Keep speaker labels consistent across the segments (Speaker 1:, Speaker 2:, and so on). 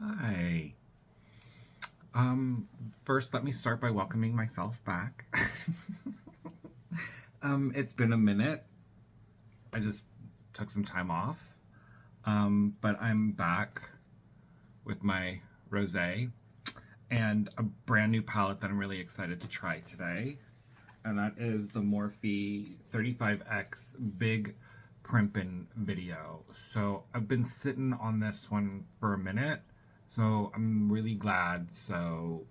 Speaker 1: Hi. First, let me start by welcoming myself back. It's been a minute. I just took some time off. But I'm back with my rosé and a brand new palette that I'm really excited to try today. And that is the Morphe 35X Big Primpin video. So I've been sitting on this one for a minute. So I'm really glad. So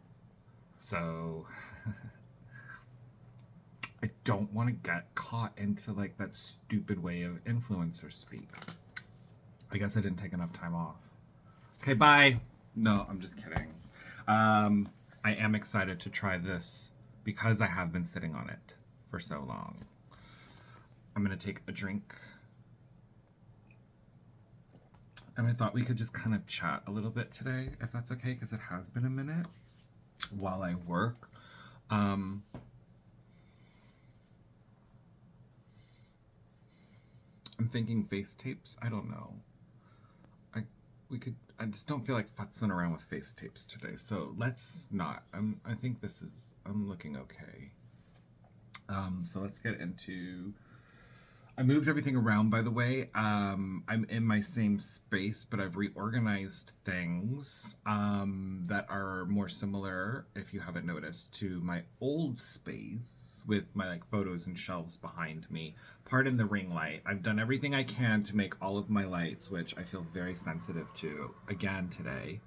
Speaker 1: I don't want to get caught into like that stupid way of influencer speak. I guess I didn't take enough time off. Okay, bye. No, I'm just kidding. I am excited to try this because I have been sitting on it for so long. I'm gonna take a drink. And I thought we could just kind of chat a little bit today, if that's okay, because it has been a minute while I work. I'm thinking face tapes. I don't know. I just don't feel like futzing around with face tapes today. So let's not. I think I'm looking okay. So let's get into. I moved everything around, by the way. I'm in my same space, but I've reorganized things that are more similar, if you haven't noticed, to my old space with my like photos and shelves behind me. Pardon the ring light. I've done everything I can to make all of my lights, which I feel very sensitive to again today,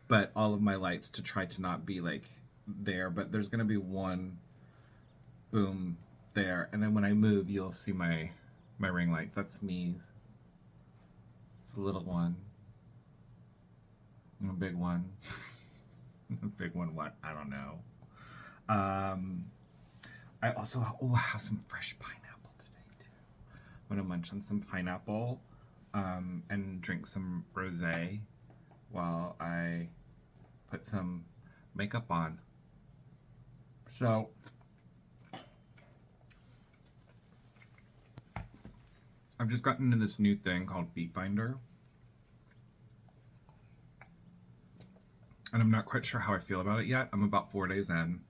Speaker 1: but all of my lights to try to not be like there, but there's gonna be one boom there, and then when I move, you'll see my ring light. That's me. It's a little one. And a big one. A big one, what? I don't know. I also have some fresh pineapple today, too. I'm gonna munch on some pineapple and drink some rosé while I put some makeup on. So, I've just gotten into this new thing called Feet Finder. And I'm not quite sure how I feel about it yet. I'm about 4 days in.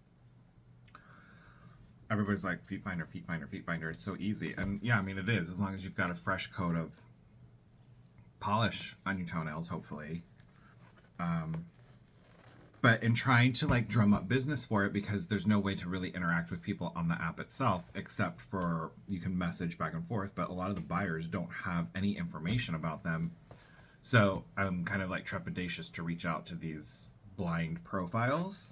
Speaker 1: Everybody's like, Feet Finder, Feet Finder, Feet Finder. It's so easy. And yeah, I mean, it is, as long as you've got a fresh coat of polish on your toenails, hopefully. But in trying to like drum up business for it, because there's no way to really interact with people on the app itself, except for you can message back and forth, but a lot of the buyers don't have any information about them. So I'm kind of like trepidatious to reach out to these blind profiles.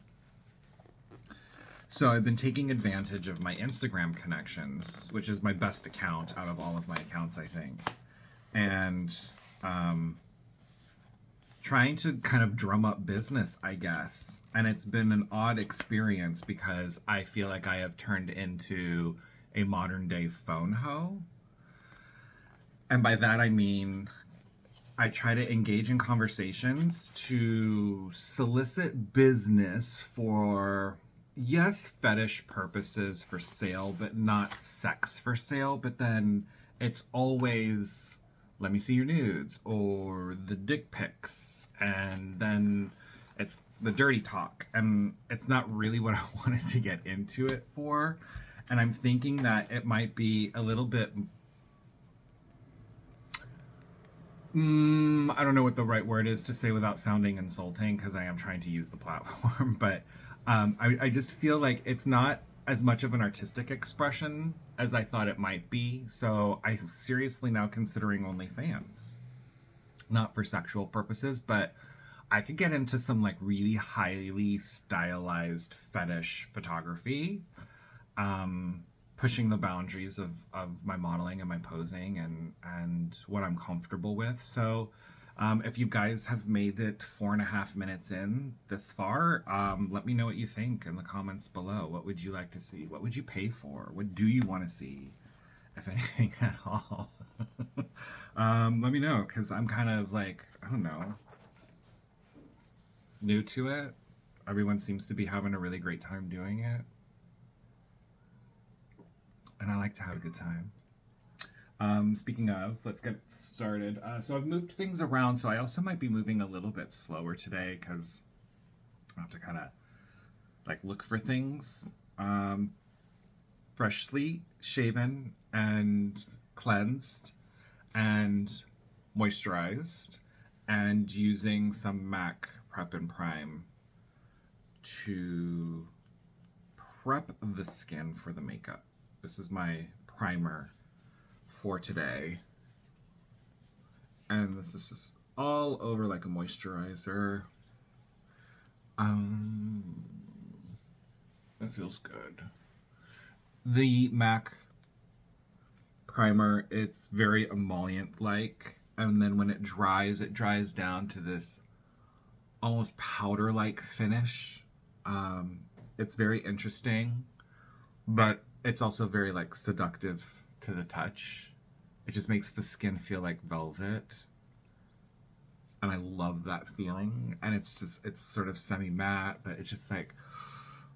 Speaker 1: So I've been taking advantage of my Instagram connections, which is my best account out of all of my accounts, I think. And trying to kind of drum up business, I guess. And it's been an odd experience because I feel like I have turned into a modern day phone hoe. And by that I mean I try to engage in conversations to solicit business for, yes, fetish purposes for sale, but not sex for sale. But then it's always, let me see your nudes, or the dick pics, and then it's the dirty talk, and it's not really what I wanted to get into it for. And I'm thinking that it might be a little bit, I don't know what the right word is to say without sounding insulting, because I am trying to use the platform, but I just feel like it's not as much of an artistic expression as I thought it might be. So I'm seriously now considering OnlyFans. Not for sexual purposes, but I could get into some like really highly stylized fetish photography, pushing the boundaries of my modeling and my posing and what I'm comfortable with. So if you guys have made it 4.5 minutes in this far, let me know what you think in the comments below. What would you like to see? What would you pay for? What do you want to see, if anything at all? Let me know, because I'm kind of like, I don't know, new to it. Everyone seems to be having a really great time doing it. And I like to have a good time. Speaking of, let's get started. So I've moved things around, so I also might be moving a little bit slower today because I have to kind of like look for things. Freshly shaven and cleansed and moisturized, and using some MAC Prep and Prime to prep the skin for the makeup. This is my primer for today, and this is just all over like a moisturizer. It feels good. The MAC primer, it's very emollient like, and then when it dries down to this almost powder like finish. It's very interesting, but it's also very like seductive to the touch. It just makes the skin feel like velvet, and I love that feeling. And it's sort of semi-matte, but it's just like,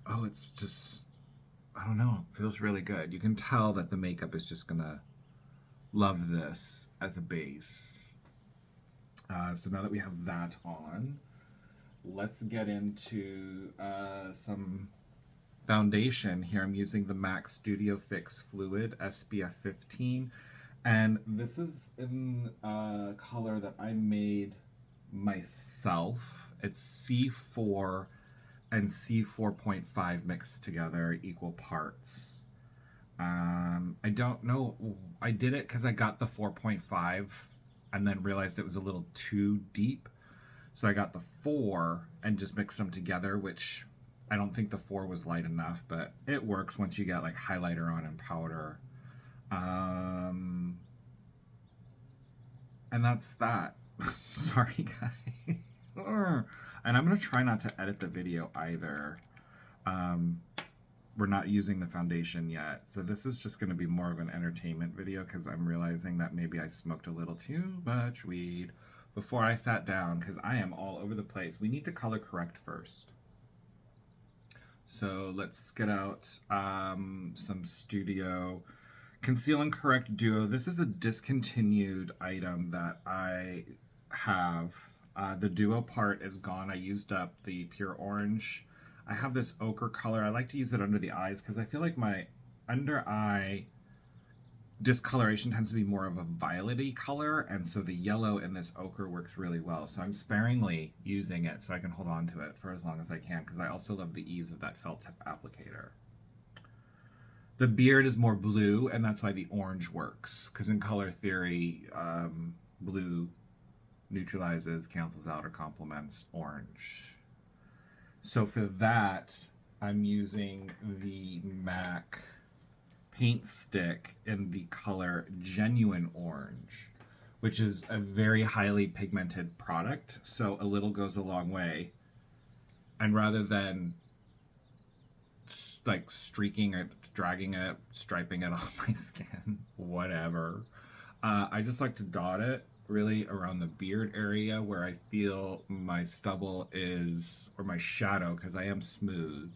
Speaker 1: oh, it's just, I don't know, it feels really good. You can tell that the makeup is just gonna love this as a base. So now that we have that on, let's get into some foundation. Here I'm using the MAC Studio Fix Fluid SPF 15, and this is in a color that I made myself. It's C4 and C4.5 mixed together, equal parts. I don't know, I did it because I got the 4.5 and then realized it was a little too deep. So I got the 4 and just mixed them together, which I don't think the 4 was light enough, but it works once you get like highlighter on and powder. And that's that. Sorry, guys. And I'm gonna try not to edit the video either. We're not using the foundation yet, so this is just gonna be more of an entertainment video because I'm realizing that maybe I smoked a little too much weed before I sat down, because I am all over the place. We need to color correct first. So let's get out some Studio Conceal and Correct Duo. This is a discontinued item that I have. The Duo part is gone. I used up the Pure Orange. I have this ochre color. I like to use it under the eyes because I feel like my under eye discoloration tends to be more of a violet-y color, and so the yellow in this ochre works really well. So I'm sparingly using it so I can hold on to it for as long as I can, because I also love the ease of that felt tip applicator. The beard is more blue, and that's why the orange works, because in color theory, blue neutralizes, cancels out, or complements orange. So for that, I'm using the MAC paint stick in the color Genuine Orange, which is a very highly pigmented product, so a little goes a long way. And rather than like streaking it, dragging it, striping it off my skin, whatever, I just like to dot it really around the beard area where I feel my stubble is, or my shadow, because I am smooth,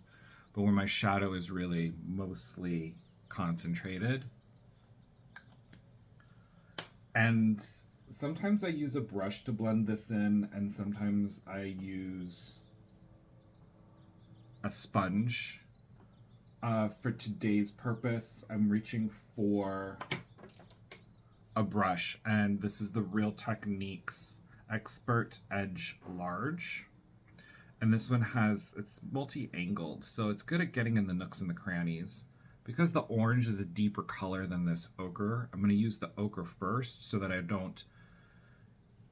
Speaker 1: but where my shadow is really mostly concentrated. And sometimes I use a brush to blend this in, and sometimes I use a sponge. For today's purpose, I'm reaching for a brush, and this is the Real Techniques Expert Edge Large. And this one it's multi-angled, so it's good at getting in the nooks and the crannies. Because the orange is a deeper color than this ochre, I'm going to use the ochre first so that I don't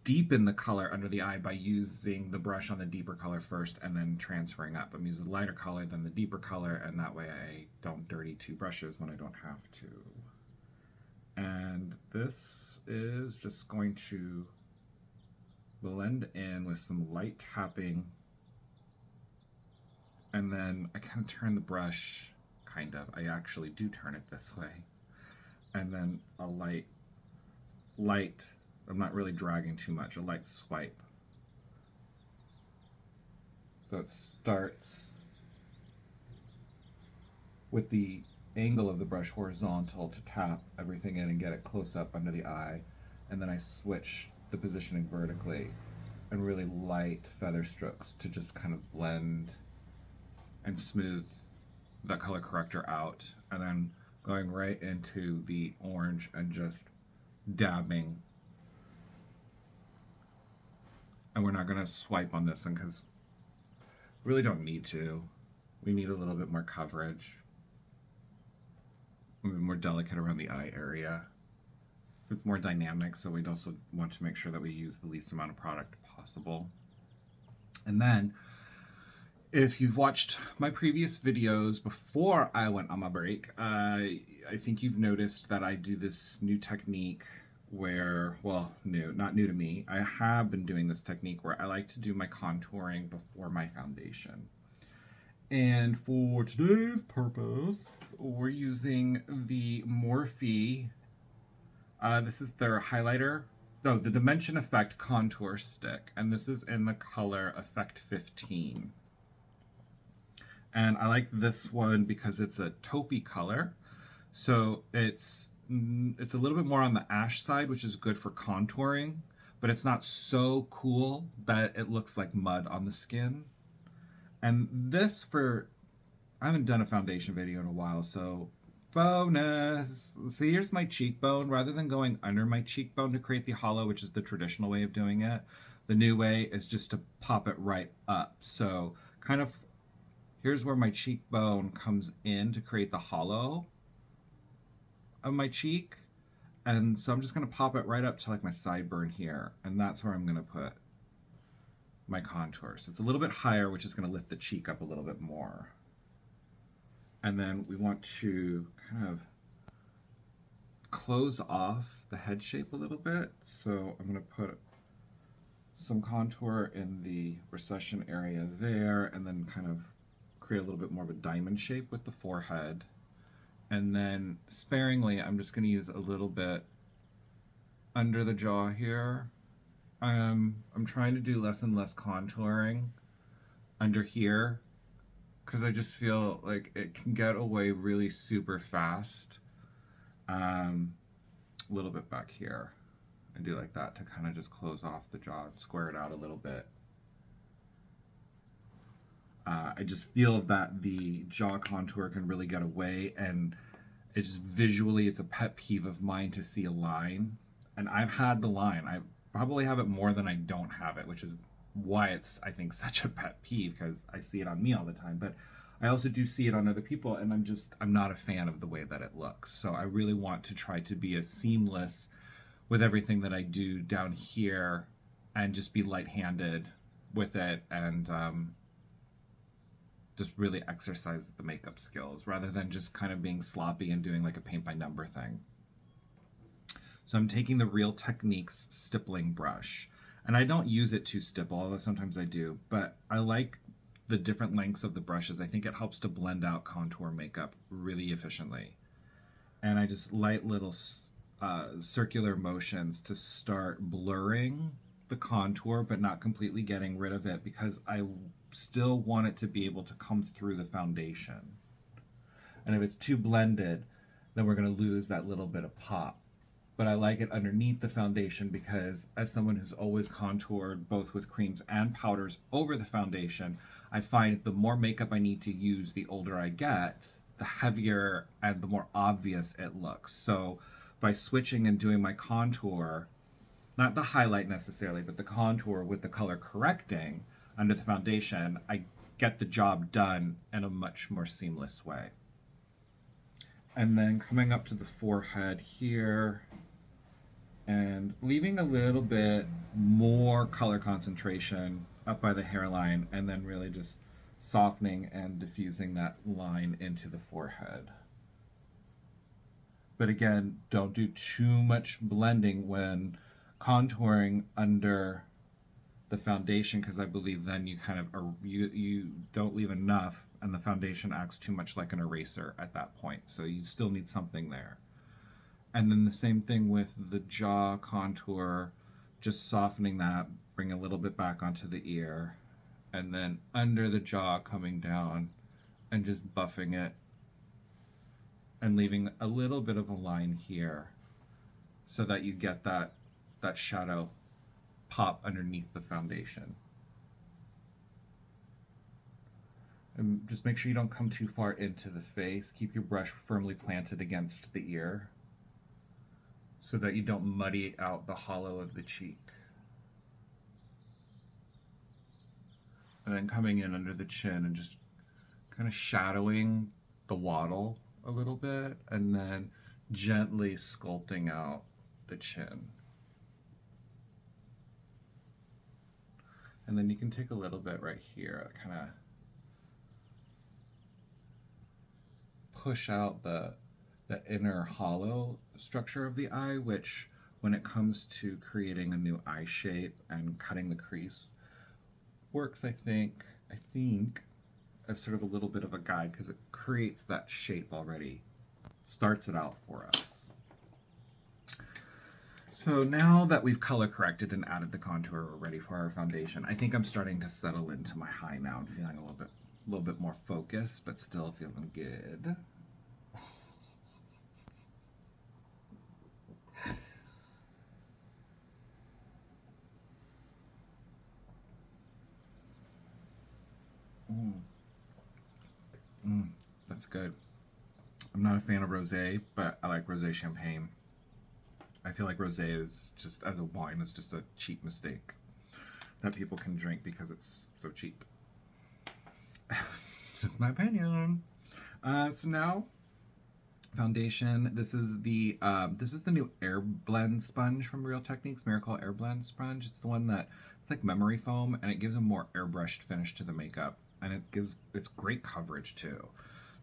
Speaker 1: deepen the color under the eye by using the brush on the deeper color first and then transferring up. I'm using the lighter color than the deeper color, and that way I don't dirty two brushes when I don't have to. And this is just going to blend in with some light tapping, and then I kind of turn the brush, I actually do turn it this way, and then a light, I'm not really dragging too much, a light swipe. So it starts with the angle of the brush horizontal to tap everything in and get it close up under the eye. And then I switch the positioning vertically and really light feather strokes to just kind of blend and smooth that color corrector out. And then going right into the orange and just dabbing. And we're not going to swipe on this one because we really don't need to. We need a little bit more coverage. A bit more delicate around the eye area. So it's more dynamic, so we'd also want to make sure that we use the least amount of product possible. And then, if you've watched my previous videos before I went on my break, I think you've noticed that I do this new technique where, well, not new to me. I have been doing this technique where I like to do my contouring before my foundation. And for today's purpose, we're using the Morphe. This is their highlighter. No, the Dimension Effect Contour Stick. And this is in the color Effect 15. And I like this one because it's a taupey color. So it's a little bit more on the ash side, which is good for contouring, but it's not so cool that it looks like mud on the skin. And this I haven't done a foundation video in a while, so bonus. So here's my cheekbone. Rather than going under my cheekbone to create the hollow, which is the traditional way of doing it, the new way is just to pop it right up. So kind of, here's where my cheekbone comes in to create the hollow of my cheek. And so I'm just going to pop it right up to like my sideburn here. And that's where I'm going to put my contour. So it's a little bit higher, which is going to lift the cheek up a little bit more. And then we want to kind of close off the head shape a little bit. So I'm going to put some contour in the recession area there, and then kind of create a little bit more of a diamond shape with the forehead. And then sparingly, I'm just going to use a little bit under the jaw here. I'm trying to do less and less contouring under here because I just feel like it can get away really super fast. A little bit back here. I do like that to kind of just close off the jaw and square it out a little bit. I just feel that the jaw contour can really get away, and it's just visually, it's a pet peeve of mine to see a line. And I've had the line. I probably have it more than I don't have it, which is why it's, I think, such a pet peeve, because I see it on me all the time. But I also do see it on other people, and I'm not a fan of the way that it looks. So I really want to try to be as seamless with everything that I do down here and just be light-handed with it, and just really exercise the makeup skills rather than just kind of being sloppy and doing like a paint by number thing. So I'm taking the Real Techniques stippling brush, and I don't use it to stipple, although sometimes I do, but I like the different lengths of the brushes. I think it helps to blend out contour makeup really efficiently. And I just light little circular motions to start blurring the contour, but not completely getting rid of it, because I still want it to be able to come through the foundation. And if it's too blended, then we're going to lose that little bit of pop. But I like it underneath the foundation because, as someone who's always contoured both with creams and powders over the foundation, I find the more makeup I need to use the older I get, the heavier and the more obvious it looks. So by switching and doing my contour, not the highlight necessarily, but the contour with the color correcting under the foundation, I get the job done in a much more seamless way. And then coming up to the forehead here and leaving a little bit more color concentration up by the hairline, and then really just softening and diffusing that line into the forehead. But again, don't do too much blending when contouring under the foundation, because I believe then you kind of you don't leave enough, and the foundation acts too much like an eraser at that point. So you still need something there. And then the same thing with the jaw contour, just softening that, bring a little bit back onto the ear, and then under the jaw coming down and just buffing it and leaving a little bit of a line here so that you get that shadow pop underneath the foundation. And just make sure you don't come too far into the face. Keep your brush firmly planted against the ear so that you don't muddy out the hollow of the cheek. And then coming in under the chin and just kind of shadowing the wattle a little bit, and then gently sculpting out the chin. And then you can take a little bit right here, kind of push out the inner hollow structure of the eye, which when it comes to creating a new eye shape and cutting the crease works, I think as sort of a little bit of a guide, because it creates that shape already, starts it out for us. So now that we've color corrected and added the contour, we're ready for our foundation. I think I'm starting to settle into my high now and feeling a little bit more focused, but still feeling good. That's good. I'm not a fan of rosé, but I like rosé champagne. I feel like rosé is just, as a wine, is just a cheap mistake that people can drink because it's so cheap. It's just my opinion. So now, foundation. This is the new Air Blend sponge from Real Techniques, Miracle Air Blend sponge. It's the one that it's like memory foam, and it gives a more airbrushed finish to the makeup, and it's great coverage too.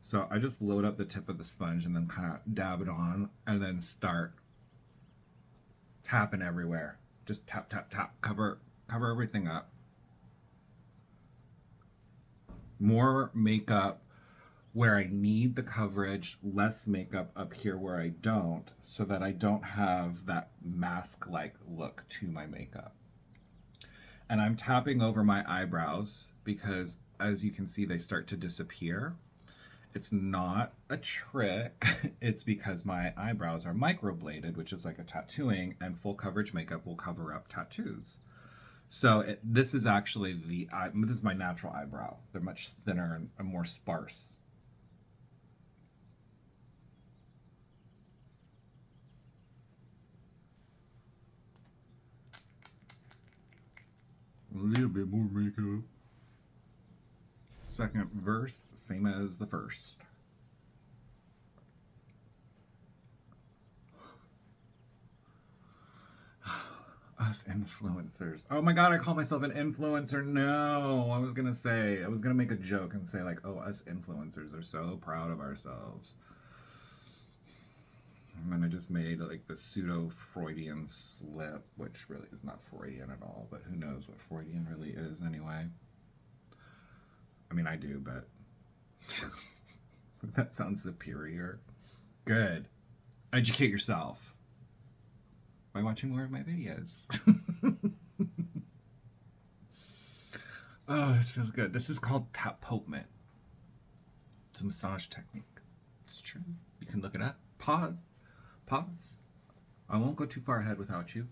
Speaker 1: So I just load up the tip of the sponge and then kind of dab it on, and then start tapping everywhere. Just tap, tap, tap. Cover everything up. More makeup where I need the coverage, less makeup up here where I don't, so that I don't have that mask-like look to my makeup. And I'm tapping over my eyebrows because, as you can see, they start to disappear. It's not a trick. It's because my eyebrows are microbladed, which is like a tattooing, and full coverage makeup will cover up tattoos. So this is actually this is my natural eyebrow. They're much thinner and more sparse. A little bit more makeup. Second verse, same as the first. Us influencers. Oh my god, I call myself an influencer. No, I was gonna make a joke and say like, oh, us influencers are so proud of ourselves. And then I just made like the pseudo Freudian slip, which really is not Freudian at all, but who knows what Freudian really is anyway. I mean, I do, but that sounds superior. Good. Educate yourself by watching more of my videos. Oh, this feels good. This is called tapotment. It's a massage technique. It's true. You can look it up. Pause. Pause. I won't go too far ahead without you.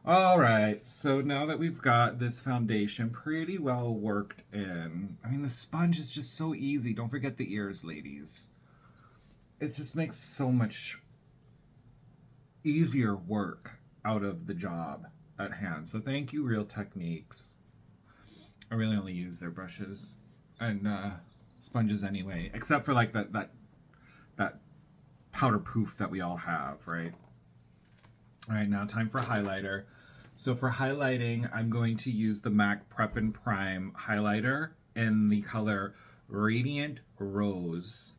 Speaker 1: Alright, so now that we've got this foundation pretty well worked in, I mean, the sponge is just so easy. Don't forget the ears, ladies. It just makes so much easier work out of the job at hand. So thank you, Real Techniques. I really only use their brushes and sponges anyway, except for like that powder poof that we all have, right? All right, now time for highlighter. So for highlighting, I'm going to use the MAC Prep and Prime highlighter in the color Radiant Rose.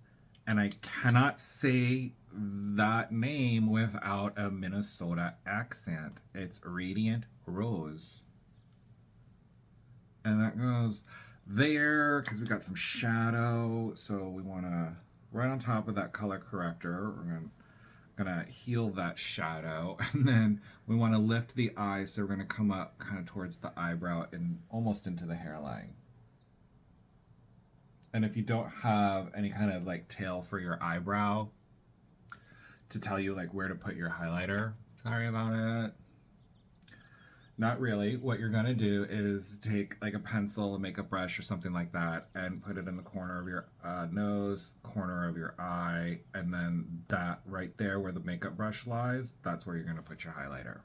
Speaker 1: And I cannot say that name without a Minnesota accent. It's Radiant Rose. And that goes there because we got some shadow. So we want to, right on top of that color corrector, we're gonna heal that shadow, and then we want to lift the eye, so we're going to come up kind of towards the eyebrow and almost into the hairline. And if you don't have any kind of like tail for your eyebrow to tell you like where to put your highlighter, sorry about it. Not really. What you're gonna do is take like a pencil, a makeup brush or something like that and put it in the corner of your nose, corner of your eye, and then that right there where the makeup brush lies, that's where you're gonna put your highlighter.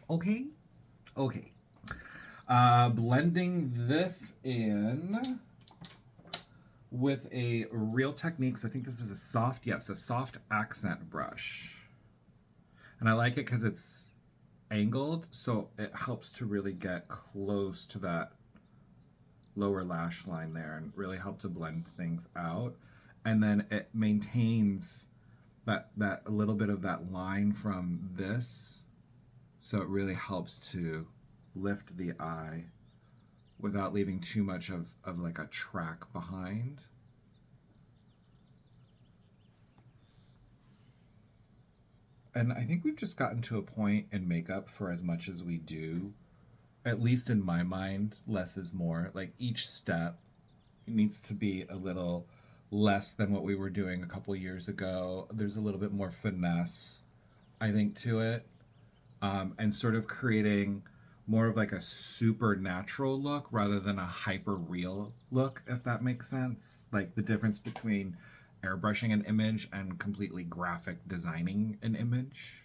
Speaker 1: Okay? Okay. Blending this in with a Real Techniques, I think this is a soft accent brush. And I like it because it's angled, so it helps to really get close to that lower lash line there and really help to blend things out. And then it maintains that a little bit of that line from this, so it really helps to lift the eye without leaving too much of like a track behind. And I think we've just gotten to a point in makeup, for as much as we do, at least in my mind, less is more. Like each step needs to be a little less than what we were doing a couple years ago. There's a little bit more finesse, I think, to it. And sort of creating more of like a supernatural look rather than a hyper real look, if that makes sense. Like the difference between airbrushing an image and completely graphic designing an image.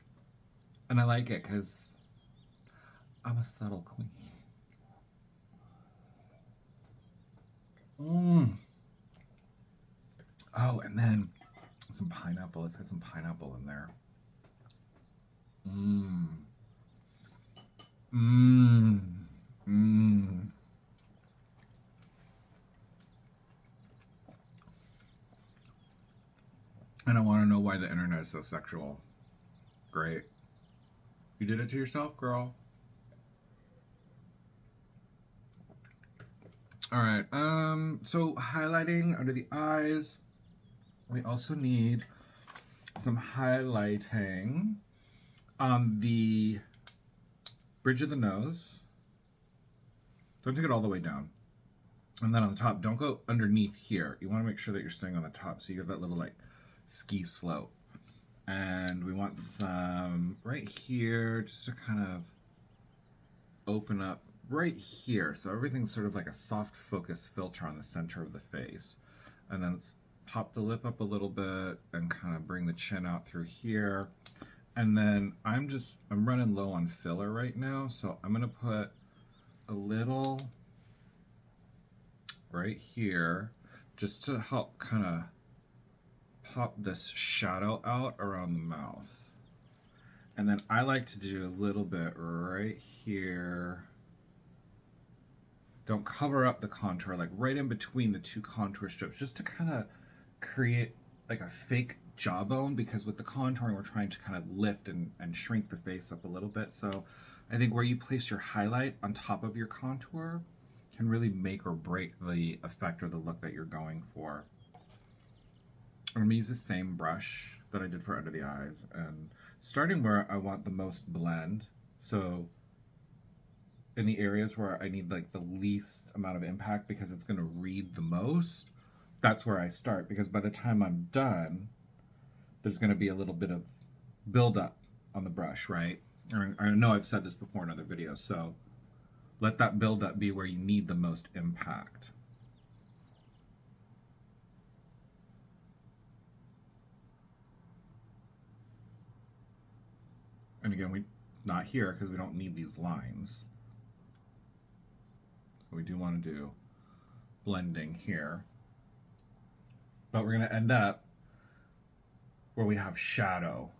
Speaker 1: And I like it because I'm a subtle queen. Oh, and then some pineapple. Let's get some pineapple in there. And I want to know why the internet is so sexual. Great. You did it to yourself, girl. All right. So highlighting under the eyes. We also need some highlighting on the bridge of the nose. Don't take it all the way down. And then on the top, don't go underneath here. You want to make sure that you're staying on the top so you get that little like ski slope. And we want some right here just to kind of open up right here. So everything's sort of like a soft focus filter on the center of the face. And then pop the lip up a little bit and kind of bring the chin out through here. And then I'm running low on filler right now, so I'm gonna put a little right here just to help kind of pop this shadow out around the mouth. And then I like to do a little bit right here. Don't cover up the contour, like right in between the two contour strips, just to kind of create like a fake jawbone, because with the contouring we're trying to kind of lift and shrink the face up a little bit. So I think where you place your highlight on top of your contour can really make or break the effect or the look that you're going for. I'm gonna use the same brush that I did for under the eyes, and starting where I want the most blend, so in the areas where I need like the least amount of impact because it's gonna read the most, that's where I start, because by the time I'm done, there's gonna be a little bit of buildup on the brush, right? I know I've said this before in other videos, so let that buildup be where you need the most impact. And again, we not here because we don't need these lines. So we do want to do blending here. But we're going to end up where we have shadow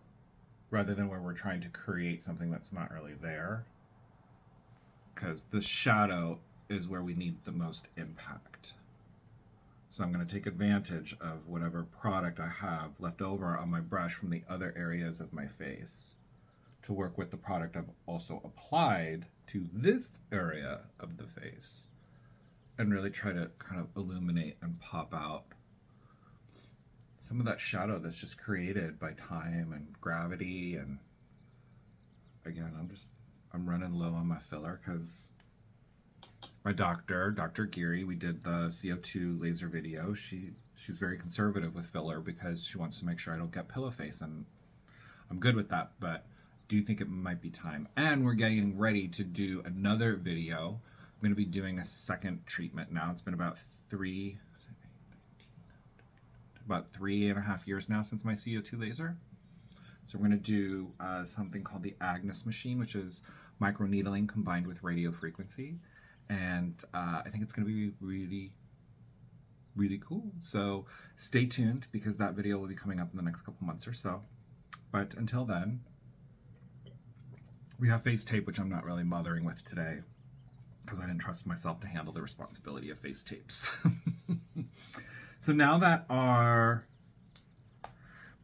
Speaker 1: rather than where we're trying to create something that's not really there. Because the shadow is where we need the most impact. So I'm going to take advantage of whatever product I have left over on my brush from the other areas of my face to work with the product I've also applied to this area of the face and really try to kind of illuminate and pop out some of that shadow that's just created by time and gravity. And again, I'm running low on my filler because my doctor, Dr. Geary. We did the CO2 laser video. She's very conservative with filler because she wants to make sure I don't get pillow face, and I'm good with that, but do think it might be time. And we're getting ready to do another video. I'm going to be doing a second treatment now. It's been about 3.5 years now since my CO2 laser. So we're going to do something called the Agnes machine, which is microneedling combined with radio frequency. And I think it's going to be really, really cool. So stay tuned because that video will be coming up in the next couple months or so. But until then, we have face tape, which I'm not really bothering with today because I didn't trust myself to handle the responsibility of face tapes. So now that our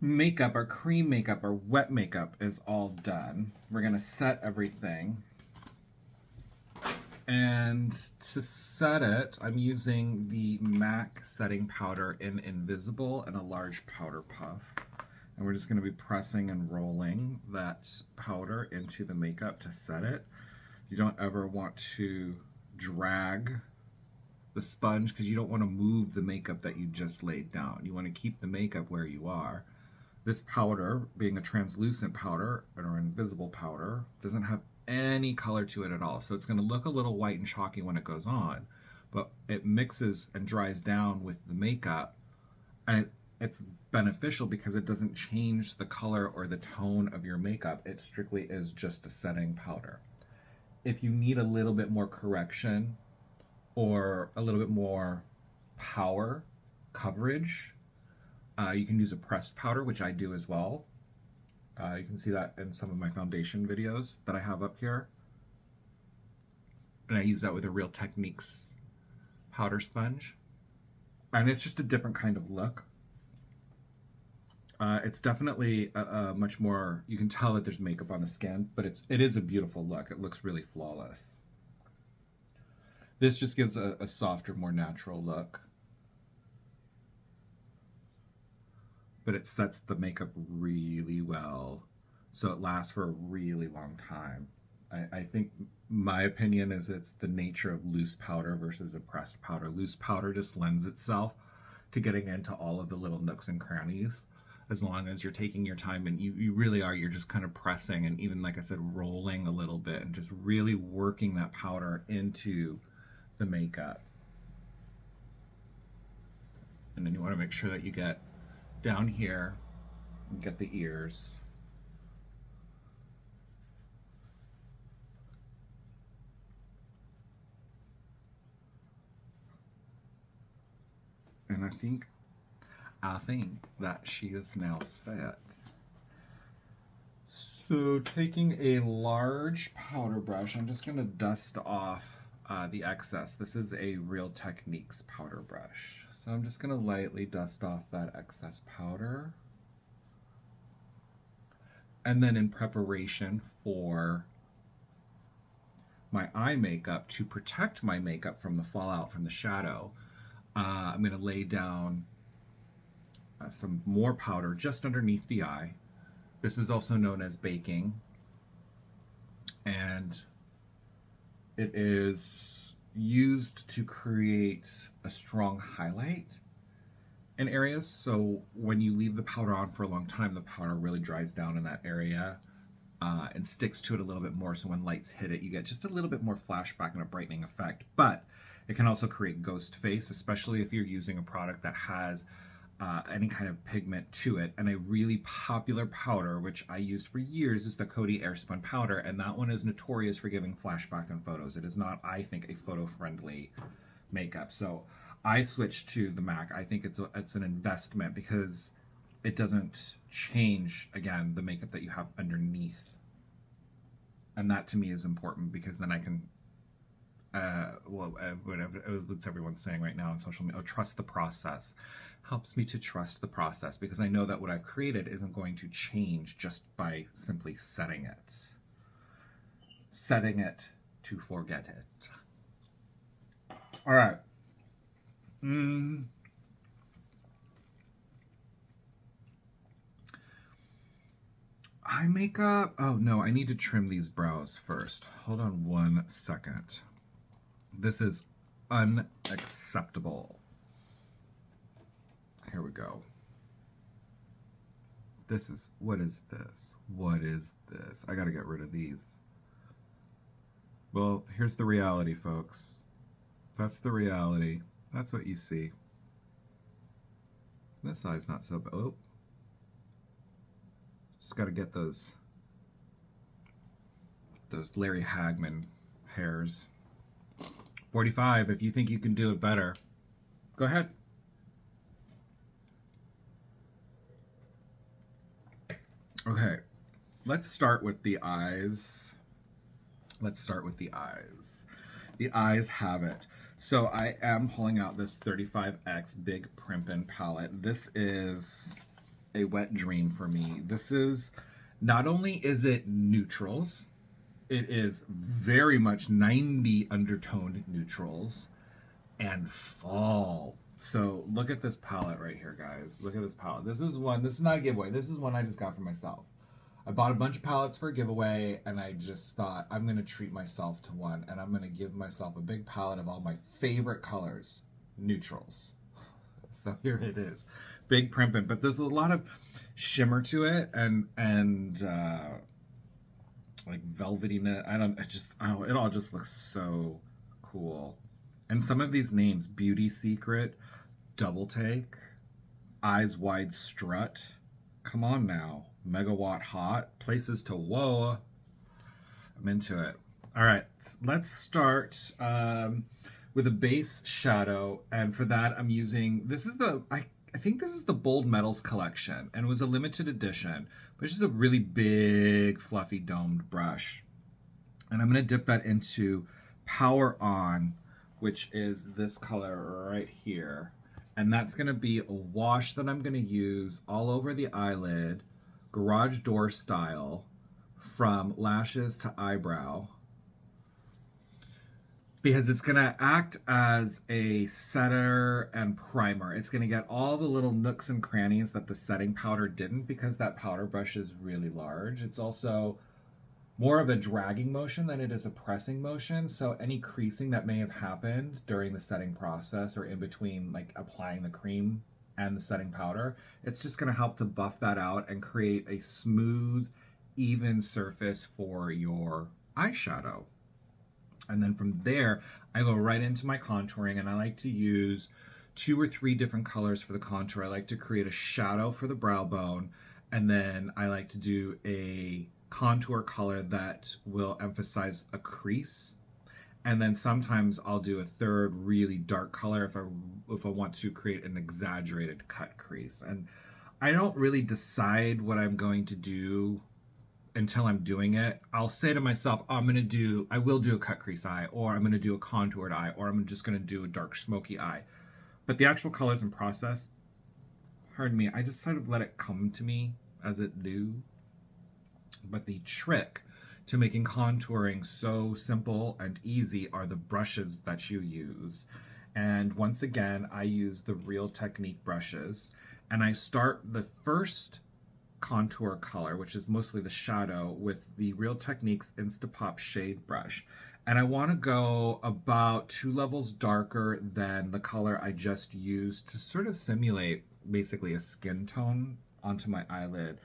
Speaker 1: makeup, our cream makeup, our wet makeup is all done, we're gonna set everything. And to set it, I'm using the MAC setting powder in Invisible and a large powder puff. And we're just gonna be pressing and rolling that powder into the makeup to set it. You don't ever want to drag the sponge because you don't want to move the makeup that you just laid down. You want to keep the makeup where you are. This powder, being a translucent powder or invisible powder, doesn't have any color to it at all. So it's going to look a little white and chalky when it goes on, but it mixes and dries down with the makeup, and it's beneficial because it doesn't change the color or the tone of your makeup. It strictly is just a setting powder. If you need a little bit more correction or a little bit more power coverage, you can use a pressed powder, which I do as well. You can see that in some of my foundation videos that I have up here. And I use that with a Real Techniques powder sponge. And it's just a different kind of look. It's definitely a much more, you can tell that there's makeup on the skin, but it is a beautiful look. It looks really flawless. This just gives a softer, more natural look. But it sets the makeup really well, so it lasts for a really long time. I think my opinion is it's the nature of loose powder versus a pressed powder. Loose powder just lends itself to getting into all of the little nooks and crannies, as long as you're taking your time and you really are, you're just kind of pressing and even, like I said, rolling a little bit and just really working that powder into the makeup. And then you want to make sure that you get down here, you get the ears. And I think that she is now set. So taking a large powder brush, I'm just gonna dust off the excess. This is a Real Techniques powder brush. So I'm just gonna lightly dust off that excess powder. And then in preparation for my eye makeup, to protect my makeup from the fallout from the shadow, I'm gonna lay down some more powder just underneath the eye. This is also known as baking, and it is used to create a strong highlight in areas. So when you leave the powder on for a long time, the powder really dries down in that area and sticks to it a little bit more. So when lights hit it, you get just a little bit more flashback and a brightening effect. But it can also create ghost face, especially if you're using a product that has any kind of pigment to it. And a really popular powder, which I used for years, is the Coty Airspun powder, and that one is notorious for giving flashback in photos. It is not, I think, a photo-friendly makeup. So I switched to the MAC. I think it's an investment because it doesn't change, again, the makeup that you have underneath. And that to me is important because then I can what's everyone saying right now on social media? Oh, trust the process. Helps me to trust the process because I know that what I've created isn't going to change just by simply setting it. Setting it to forget it. All right. Eye makeup. Oh no, I need to trim these brows first. Hold on one second. This is unacceptable. Here we go. What is this? What is this? I gotta get rid of these. Well, here's the reality, folks. That's the reality. That's what you see. This eye's not so bad. Oh. Just gotta get those Larry Hagman hairs. 45, if you think you can do it better, go ahead. Okay, let's start with the eyes. Let's start with the eyes. The eyes have it. So I am pulling out this 35X Big Primpin palette. This is a wet dream for me. This is, not only is it neutrals, it is very much 90 undertoned neutrals and fall. So look at this palette right here, guys. Look at this palette. This is not a giveaway. This is one I just got for myself. I bought a bunch of palettes for a giveaway, and I just thought I'm going to treat myself to one, and I'm going to give myself a big palette of all my favorite colors, neutrals. So here it is. Big Primpin', but there's a lot of shimmer to it, and like velvetiness. It all just looks so cool. And some of these names, Beauty Secret, Double Take, Eyes Wide Strut, come on now, Megawatt Hot, Places to Whoa. I'm into it. All right, let's start with a base shadow, and for that I'm using, I think this is the Bold Metals collection, and it was a limited edition, but it's just a really big, fluffy, domed brush. And I'm gonna dip that into Power On, which is this color right here. And that's gonna be a wash that I'm gonna use all over the eyelid, garage door style, from lashes to eyebrow, because it's gonna act as a setter and primer. It's gonna get all the little nooks and crannies that the setting powder didn't, because that powder brush is really large. It's also more of a dragging motion than it is a pressing motion. So any creasing that may have happened during the setting process or in between like applying the cream and the setting powder, it's just gonna help to buff that out and create a smooth, even surface for your eyeshadow. And then from there, I go right into my contouring, and I like to use 2 or 3 different colors for the contour. I like to create a shadow for the brow bone, and then I like to do a contour color that will emphasize a crease, and then sometimes I'll do a third really dark color if I want to create an exaggerated cut crease. And I don't really decide what I'm going to do until I'm doing it. I'll say to myself, I will do a cut crease eye, or I'm gonna do a contoured eye, or I'm just gonna do a dark smoky eye. But the actual colors and process, pardon me, I just sort of let it come to me as it do. But the trick to making contouring so simple and easy are the brushes that you use. And once again, I use the Real Technique brushes, and I start the first contour color, which is mostly the shadow, with the Real Techniques Instapop Shade Brush. And I want to go about 2 levels darker than the color I just used to sort of simulate basically a skin tone onto my eyelid.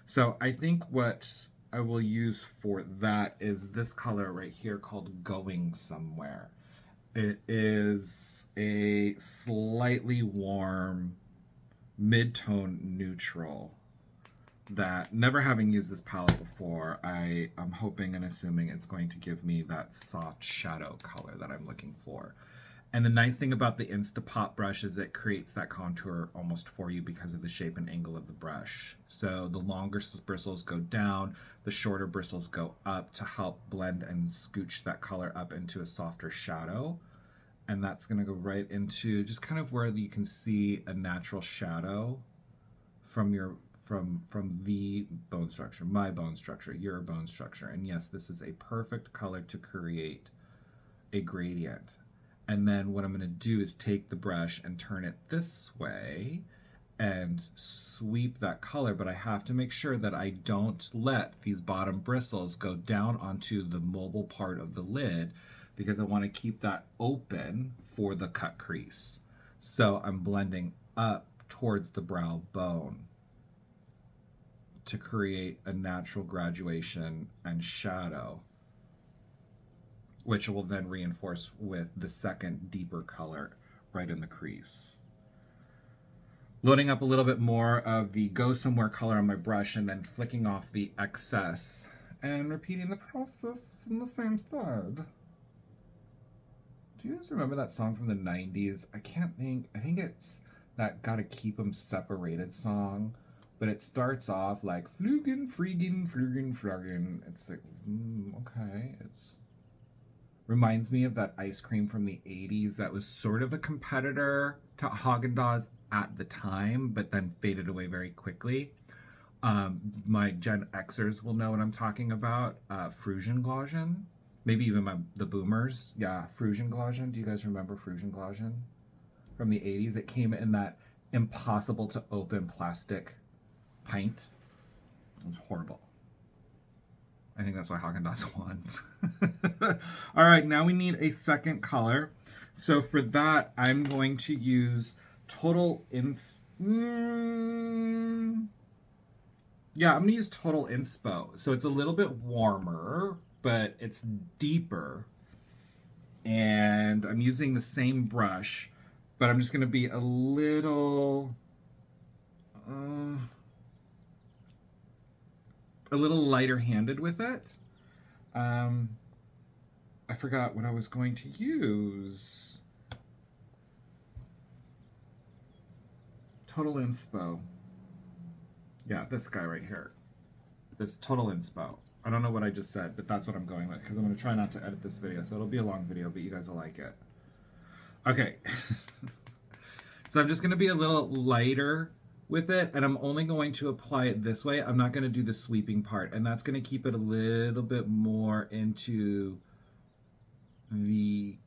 Speaker 1: So I think what I will use for that is this color right here called Going Somewhere. It is a slightly warm mid-tone neutral that, never having used this palette before, I am hoping and assuming it's going to give me that soft shadow color that I'm looking for. And the nice thing about the Instapop brush is it creates that contour almost for you because of the shape and angle of the brush. So the longer bristles go down, the shorter bristles go up to help blend and scooch that color up into a softer shadow. And that's gonna go right into just kind of where you can see a natural shadow from the bone structure, my bone structure, your bone structure. And yes, this is a perfect color to create a gradient. And then what I'm going to do is take the brush and turn it this way and sweep that color, but I have to make sure that I don't let these bottom bristles go down onto the mobile part of the lid, because I want to keep that open for the cut crease. So I'm blending up towards the brow bone to create a natural graduation and shadow, which will then reinforce with the second deeper color right in the crease. Loading up a little bit more of the Go Somewhere color on my brush and then flicking off the excess and repeating the process in the same thread. Do you guys remember that song from the 90s? I think it's that Gotta Keep 'Em Separated song, but it starts off like Flugen, Friegen, Flugen, Fluggen. It's like, okay, it's reminds me of that ice cream from the 80s that was sort of a competitor to Haagen-Dazs at the time, but then faded away very quickly. My Gen Xers will know what I'm talking about. Frusenglaschen. Maybe even the boomers. Yeah, Frusenglaschen. Do you guys remember Frusenglaschen from the 80s? It came in that impossible to open plastic pint. It was horrible. I think that's why Haagen-Dazs won. All right, now we need a second color. So for that, I'm going to use Total Yeah, I'm gonna use Total Inspo. So it's a little bit warmer, but it's deeper. And I'm using the same brush, but I'm just gonna be a little lighter handed with it. I forgot what I was going to use. Total Inspo. Yeah, this guy right here. This Total Inspo. I don't know what I just said, but that's what I'm going with, because I'm going to try not to edit this video, so it'll be a long video, but you guys will like it. Okay. So I'm just going to be a little lighter with it, and I'm only going to apply it this way. I'm not going to do the sweeping part, and that's going to keep it a little bit more into the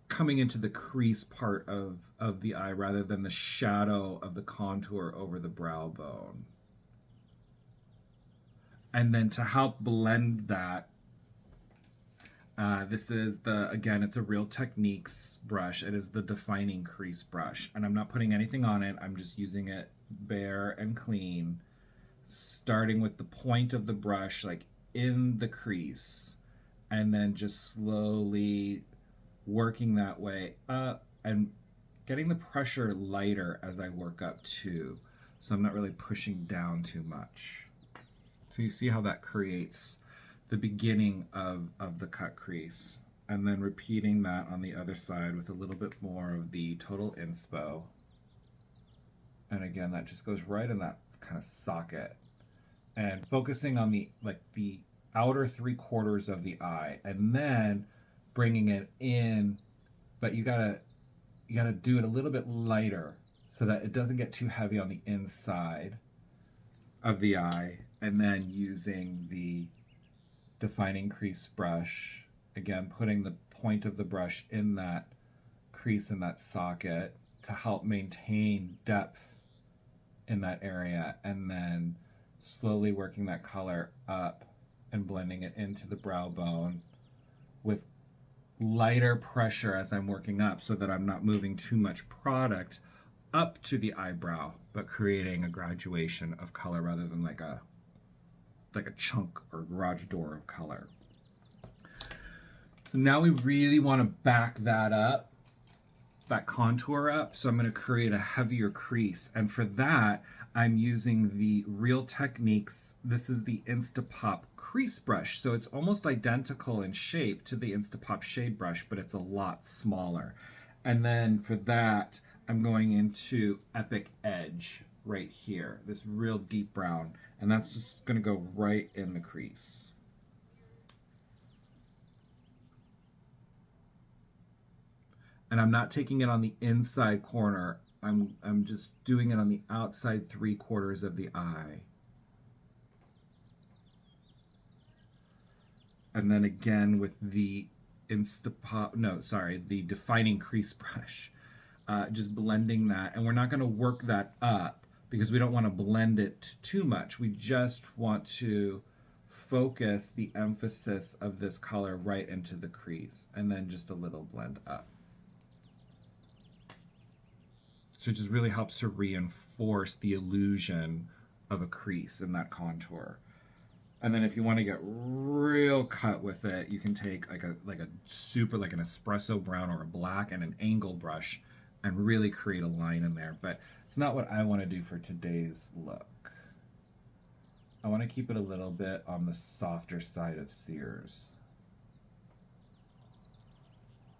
Speaker 1: coming into the crease part of the eye rather than the shadow of the contour over the brow bone. And then to help blend that, this is again, it's a Real Techniques brush. It is the Defining Crease brush, and I'm not putting anything on it. I'm just using it bare and clean, starting with the point of the brush like in the crease, and then just slowly working that way up and getting the pressure lighter as I work up too. So I'm not really pushing down too much. So you see how that creates the beginning of the cut crease, and then repeating that on the other side with a little bit more of the Total Inspo. And again, that just goes right in that kind of socket, and focusing on the outer 3/4 of the eye, and then bringing it in, but you gotta do it a little bit lighter so that it doesn't get too heavy on the inside of the eye, and then using the Defining Crease brush, again putting the point of the brush in that crease, in that socket, to help maintain depth in that area, and then slowly working that color up and blending it into the brow bone with lighter pressure as I'm working up, so that I'm not moving too much product up to the eyebrow, but creating a graduation of color rather than like a chunk or garage door of color. So now we really want to back that up, that contour up. So I'm going to create a heavier crease. And for that, I'm using the Real Techniques. This is the Instapop crease brush. So it's almost identical in shape to the Instapop shade brush, but it's a lot smaller. And then for that, I'm going into Epic Edge right here, this real deep brown, and that's just going to go right in the crease. And I'm not taking it on the inside corner. I'm just doing it on the outside 3/4 of the eye. And then again with the the Defining Crease brush, just blending that. And we're not going to work that up because we don't want to blend it too much. We just want to focus the emphasis of this color right into the crease, and then just a little blend up. So it just really helps to reinforce the illusion of a crease in that contour. And then if you want to get real cut with it, you can take like an espresso brown or a black and an angle brush and really create a line in there. But it's not what I want to do for today's look. I want to keep it a little bit on the softer side of Sears.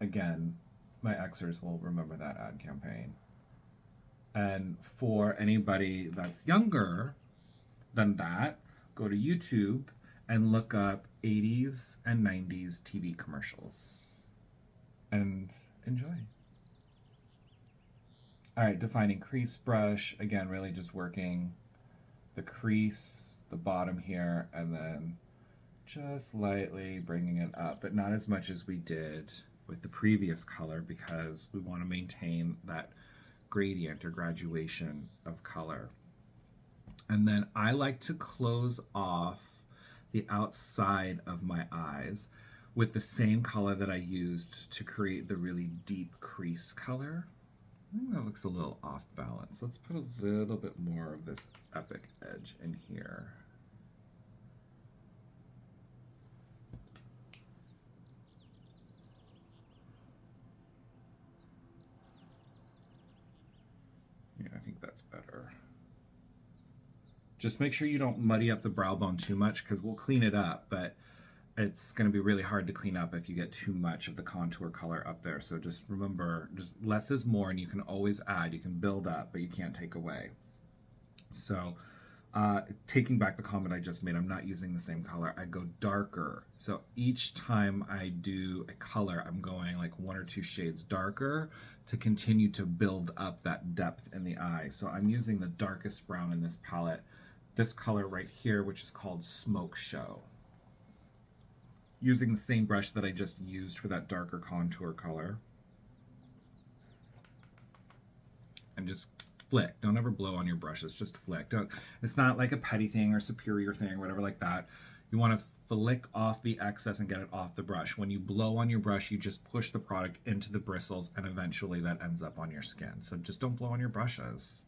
Speaker 1: Again, my Xers will remember that ad campaign. And for anybody that's younger than that, go to YouTube and look up 80s and 90s TV commercials and enjoy. All right, defining crease brush. Again, really just working the crease, the bottom here, and then just lightly bringing it up, but not as much as we did with the previous color because we want to maintain that gradient or graduation of color. And then I like to close off the outside of my eyes with the same color that I used to create the really deep crease color. I think that looks a little off balance. Let's put a little bit more of this epic edge in here. Yeah, I think that's better. Just make sure you don't muddy up the brow bone too much because we'll clean it up, but it's going to be really hard to clean up if you get too much of the contour color up there. So just remember, just less is more, and you can always add. You can build up, but you can't take away. So taking back the comment I just made, I'm not using the same color. I go darker. So each time I do a color, I'm going like 1 or 2 shades darker to continue to build up that depth in the eye. So I'm using the darkest brown in this palette, this color right here, which is called Smoke Show. Using the same brush that I just used for that darker contour color. And just flick. Don't ever blow on your brushes, just flick. It's not like a petty thing or superior thing or whatever like that. You want to flick off the excess and get it off the brush. When you blow on your brush, you just push the product into the bristles and eventually that ends up on your skin. So just don't blow on your brushes.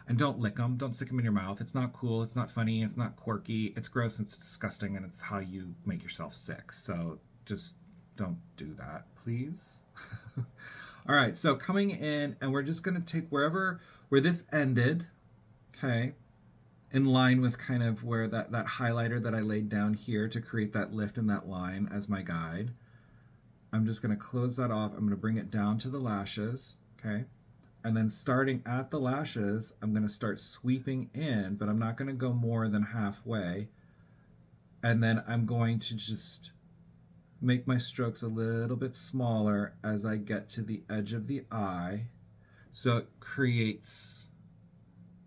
Speaker 1: And don't lick them, don't stick them in your mouth. It's not cool, it's not funny, it's not quirky, it's gross, it's disgusting, and it's how you make yourself sick. So just don't do that, please. All right, so coming in, and we're just gonna take where this ended, okay, in line with kind of where that highlighter that I laid down here to create that lift in that line as my guide. I'm just gonna close that off. I'm gonna bring it down to the lashes, okay? And then starting at the lashes, I'm gonna start sweeping in, but I'm not gonna go more than halfway. And then I'm going to just make my strokes a little bit smaller as I get to the edge of the eye. So it creates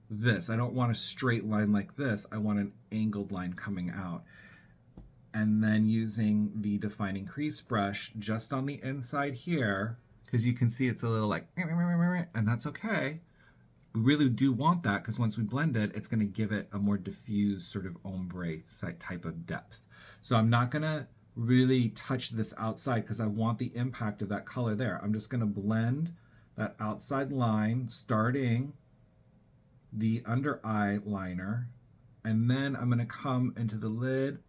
Speaker 1: this. I don't want a straight line like this. I want an angled line coming out. And then using the defining crease brush just on the inside here, because you can see it's a little like, and that's okay. We really do want that because once we blend it, it's going to give it a more diffuse sort of ombre type of depth. So I'm not going to really touch this outside because I want the impact of that color there. I'm just going to blend that outside line starting the under eyeliner, and then I'm going to come into the lid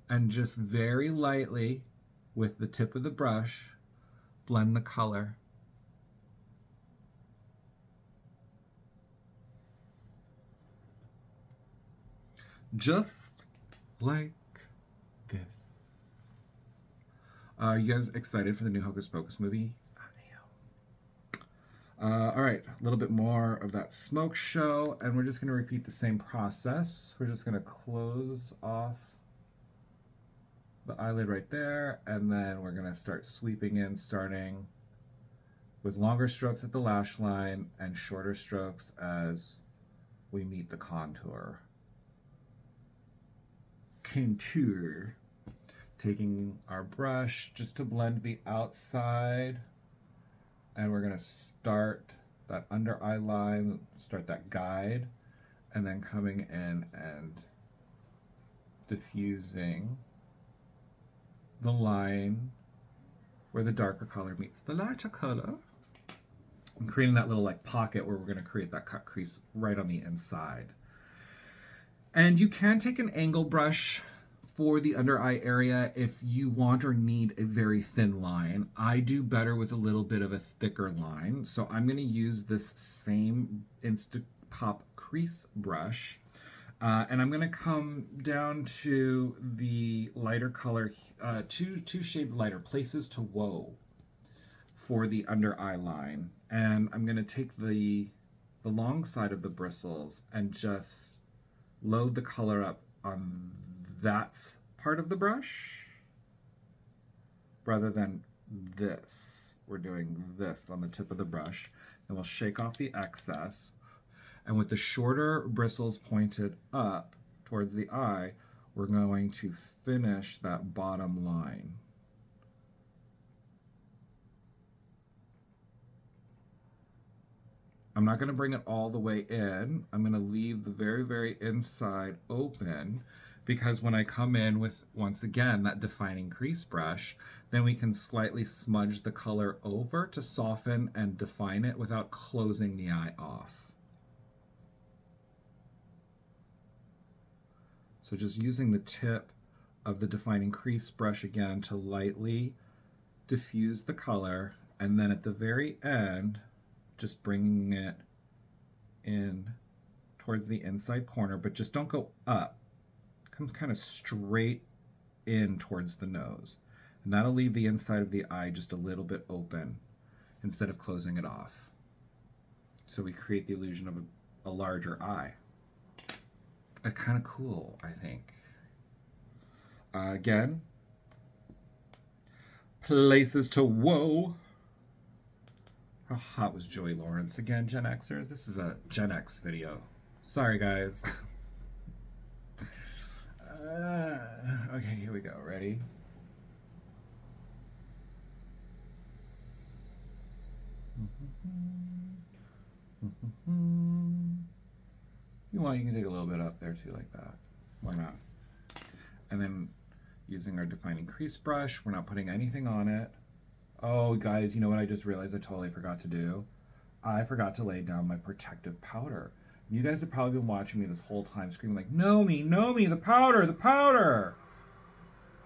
Speaker 1: and just very lightly with the tip of the brush blend the color. Just like this. Are you guys excited for the new Hocus Pocus movie? I am. All right, a little bit more of that Smoke Show, and we're just going to repeat the same process. We're just going to close off the eyelid right there, and then we're going to start sweeping in, starting with longer strokes at the lash line and shorter strokes as we meet the contour. Taking our brush just to blend the outside and we're gonna start that under eye line, start that guide, and then coming in and diffusing the line where the darker color meets the lighter color, and creating that little like pocket where we're going to create that cut crease right on the inside. And you can take an angle brush for the under eye area if you want or need a very thin line. I do better with a little bit of a thicker line, so I'm going to use this same Instapop crease brush. And I'm going to come down to the lighter color, two shades lighter, Places to Woe, for the under eye line. And I'm going to take the long side of the bristles and just load the color up on that part of the brush rather than this. We're doing this on the tip of the brush, and we'll shake off the excess. And with the shorter bristles pointed up towards the eye, we're going to finish that bottom line. I'm not going to bring it all the way in. I'm going to leave the very, very inside open, because when I come in with, once again, that defining crease brush, then we can slightly smudge the color over to soften and define it without closing the eye off. So just using the tip of the defining crease brush again to lightly diffuse the color, and then at the very end, just bringing it in towards the inside corner, but just don't go up. Come kind of straight in towards the nose. And that'll leave the inside of the eye just a little bit open instead of closing it off. So we create the illusion of a larger eye. Kind of cool, I think. Again, Places to Woe. How hot was Joey Lawrence again, Gen Xers? This is a Gen X video. Sorry, guys. Okay, here we go. Ready? You want, you can take a little bit up there too, like that. Why not? And then using our defining crease brush, we're not putting anything on it. Oh, guys, you know what I just realized I totally forgot to do? I forgot to lay down my protective powder. You guys have probably been watching me this whole time screaming like, Nomi, the powder, the powder!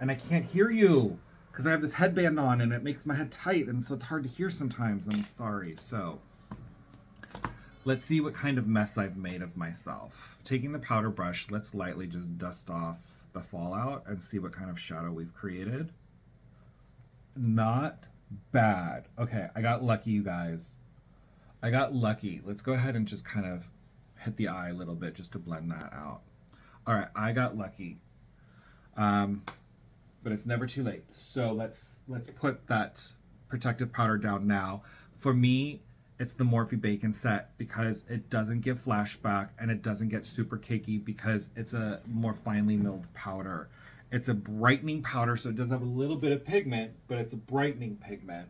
Speaker 1: And I can't hear you because I have this headband on and it makes my head tight, and so it's hard to hear sometimes. I'm sorry. So let's see what kind of mess I've made of myself. Taking the powder brush, let's lightly just dust off the fallout and see what kind of shadow we've created. Not bad. Okay, I got lucky, you guys. I got lucky. Let's go ahead and just kind of hit the eye a little bit just to blend that out. All right, I got lucky. But it's never too late. So let's put that protective powder down now. For me, it's the Morphe Bacon set because it doesn't give flashback and it doesn't get super cakey because it's a more finely milled powder. It's a brightening powder, so it does have a little bit of pigment, but it's a brightening pigment.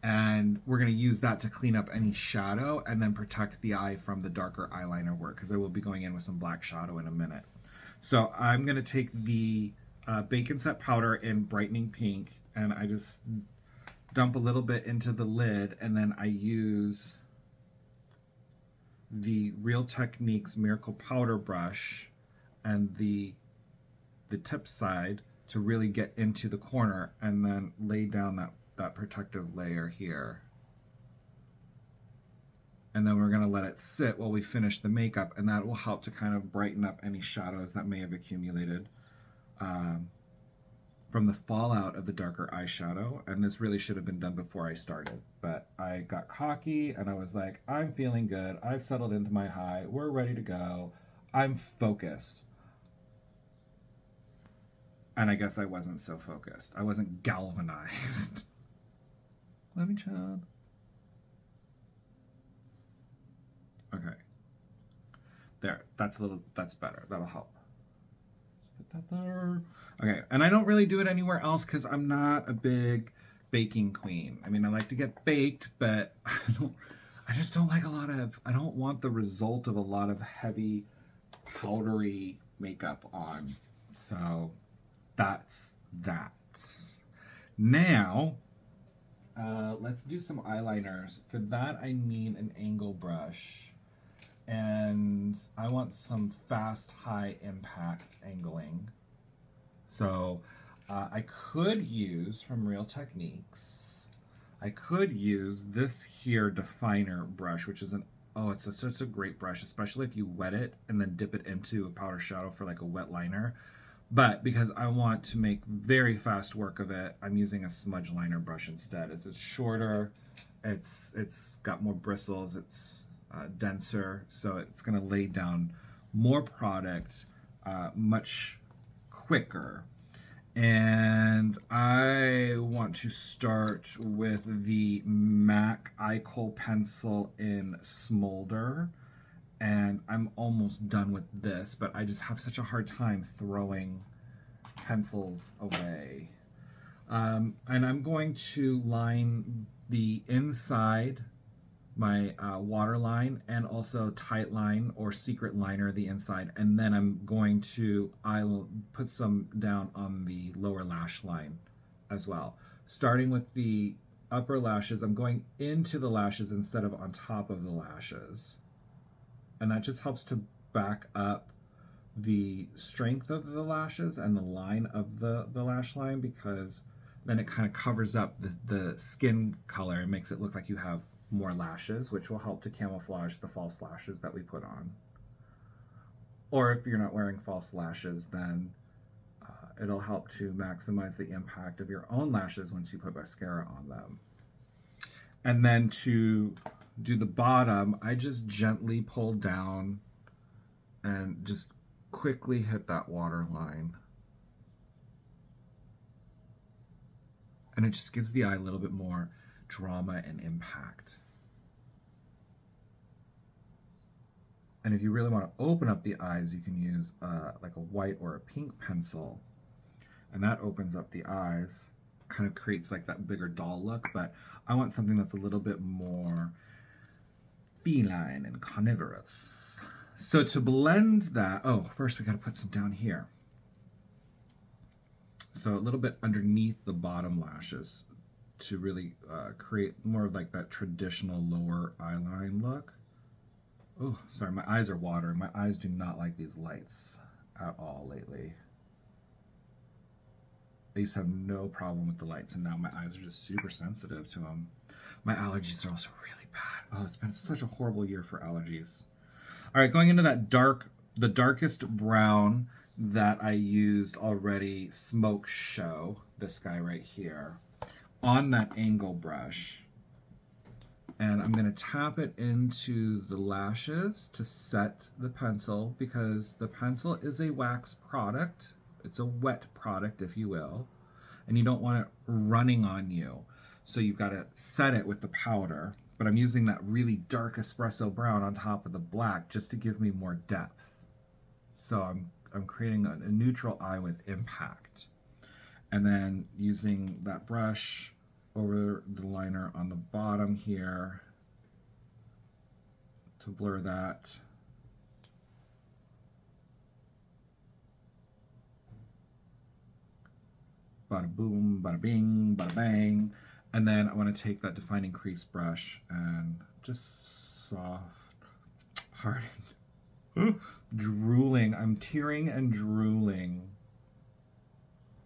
Speaker 1: And we're going to use that to clean up any shadow and then protect the eye from the darker eyeliner work, because I will be going in with some black shadow in a minute. So I'm going to take the Bacon Set powder in brightening pink, and I just dump a little bit into the lid, and then I use the Real Techniques Miracle Powder brush and the tip side to really get into the corner, and then lay down that protective layer here. And then we're going to let it sit while we finish the makeup, and that will help to kind of brighten up any shadows that may have accumulated from the fallout of the darker eyeshadow. And this really should have been done before I started, but I got cocky and I was like, I'm feeling good. I've settled into my high. We're ready to go. I'm focused. And I guess I wasn't so focused. I wasn't galvanized. Let me chat. Okay. There. That's better. That'll help. Let's put that there. Okay. And I don't really do it anywhere else because I'm not a big baking queen. I mean, I like to get baked, but I just don't like I don't want the result of a lot of heavy, powdery makeup on. So that's that. Now, let's do some eyeliners. For that, I need an angle brush. And I want some fast, high impact angling. So I could use, from Real Techniques, I could use this here definer brush, which is it's such a great brush, especially if you wet it and then dip it into a powder shadow for like a wet liner. But because I want to make very fast work of it, I'm using a smudge liner brush instead. It's shorter, it's got more bristles, it's denser, so it's gonna lay down more product much quicker. And I want to start with the MAC Eye Kohl pencil in Smolder. And I'm almost done with this, but I just have such a hard time throwing pencils away. And I'm going to line the inside, my waterline, and also tight line or secret liner the inside, and then I'm going to put some down on the lower lash line as well. Starting with the upper lashes, I'm going into the lashes instead of on top of the lashes. And that just helps to back up the strength of the lashes and the line of the lash line, because then it kind of covers up the skin color and makes it look like you have more lashes, which will help to camouflage the false lashes that we put on. Or if you're not wearing false lashes, then it'll help to maximize the impact of your own lashes once you put mascara on them. And then to do the bottom, I just gently pull down and just quickly hit that waterline. And it just gives the eye a little bit more drama and impact. And if you really want to open up the eyes, you can use like a white or a pink pencil, and that opens up the eyes, kind of creates like that bigger doll look. But I want something that's a little bit more feline and carnivorous. So to blend that, first we got to put some down here. So a little bit underneath the bottom lashes to really create more of like that traditional lower eyeline look. Oh, sorry, my eyes are watering. My eyes do not like these lights at all lately. I used to have no problem with the lights, and now my eyes are just super sensitive to them. My allergies are also really bad. Oh, it's been such a horrible year for allergies. All right, going into that the darkest brown that I used already, Smoke Show, this guy right here, on that angle brush. And I'm going to tap it into the lashes to set the pencil, because the pencil is a wax product. It's a wet product, if you will, and you don't want it running on you. So you've got to set it with the powder, but I'm using that really dark espresso brown on top of the black just to give me more depth. So I'm creating a neutral eye with impact. And then using that brush over the liner on the bottom here to blur that. Bada boom, bada bing, bada bang. And then I want to take that defining crease brush and just soft, harden. Drooling, I'm tearing and drooling.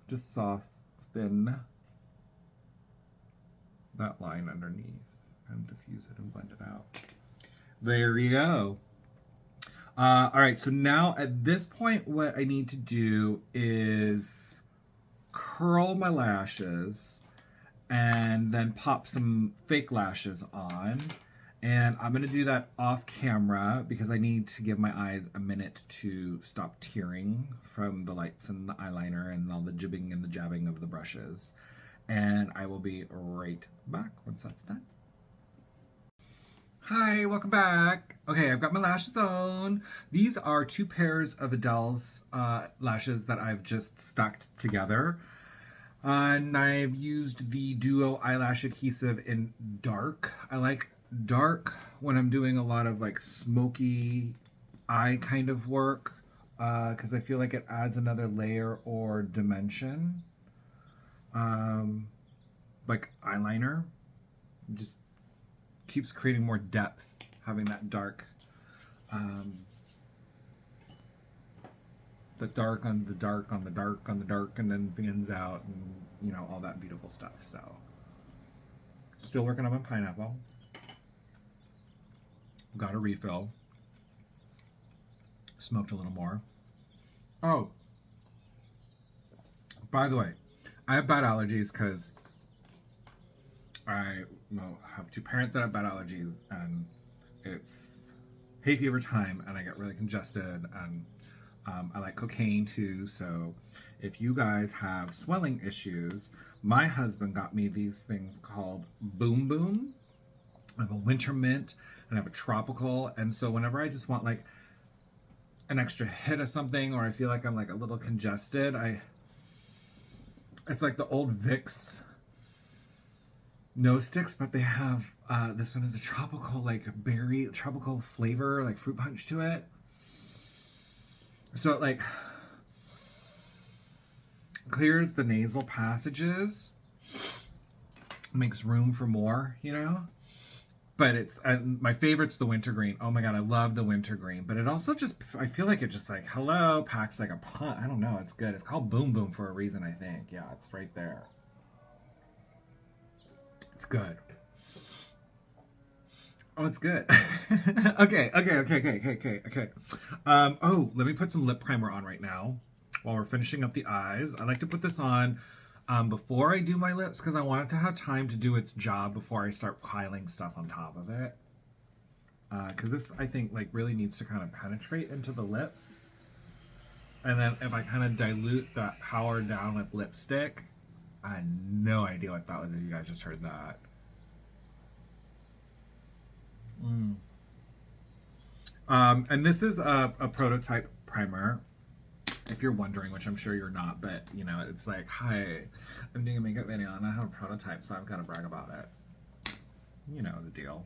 Speaker 1: Just soften that line underneath and diffuse it and blend it out. There you go. All right, so now at this point, what I need to do is curl my lashes and then pop some fake lashes on. And I'm gonna do that off camera because I need to give my eyes a minute to stop tearing from the lights and the eyeliner and all the jibbing and the jabbing of the brushes. And I will be right back once that's done. Hi, welcome back. Okay, I've got my lashes on. These are 2 pairs of Adele's lashes that I've just stacked together. And I've used the Duo eyelash adhesive in dark. I like dark when I'm doing a lot of like smoky eye kind of work, because I feel like it adds another layer or dimension. Like eyeliner just keeps creating more depth, having that dark, the dark on the dark on the dark on the dark, and then thins out, and you know, all that beautiful stuff. So still working on my pineapple. Got a refill. Smoked a little more. Oh, by the way, I have bad allergies because I have two parents that have bad allergies, and it's hay fever time, and I get really congested, and I like cocaine too. So if you guys have swelling issues, my husband got me these things called Boom Boom. I have a winter mint and I have a tropical, and so whenever I just want like an extra hit of something, or I feel like I'm like a little congested, it's like the old Vicks nose sticks, but they have this one is a tropical, like berry tropical flavor, like fruit punch to it. So it like clears the nasal passages, makes room for more, you know? But it's, my favorite's the wintergreen. Oh my God, I love the wintergreen. But it also just, I feel like it just like, hello, packs like a punch. I don't know, it's good. It's called Boom Boom for a reason, I think. Yeah, it's right there. It's good. Oh, it's good. Okay. Oh, let me put some lip primer on right now while we're finishing up the eyes. I like to put this on before I do my lips, because I want it to have time to do its job before I start piling stuff on top of it. Because this, I think, like really needs to kind of penetrate into the lips. And then if I kind of dilute that power down with lipstick, I had no idea what that was if you guys just heard that. And this is a prototype primer, if you're wondering, which I'm sure you're not, but you know, it's like, hi, I'm doing a makeup video and I have a prototype, so I've got to brag about it. You know the deal.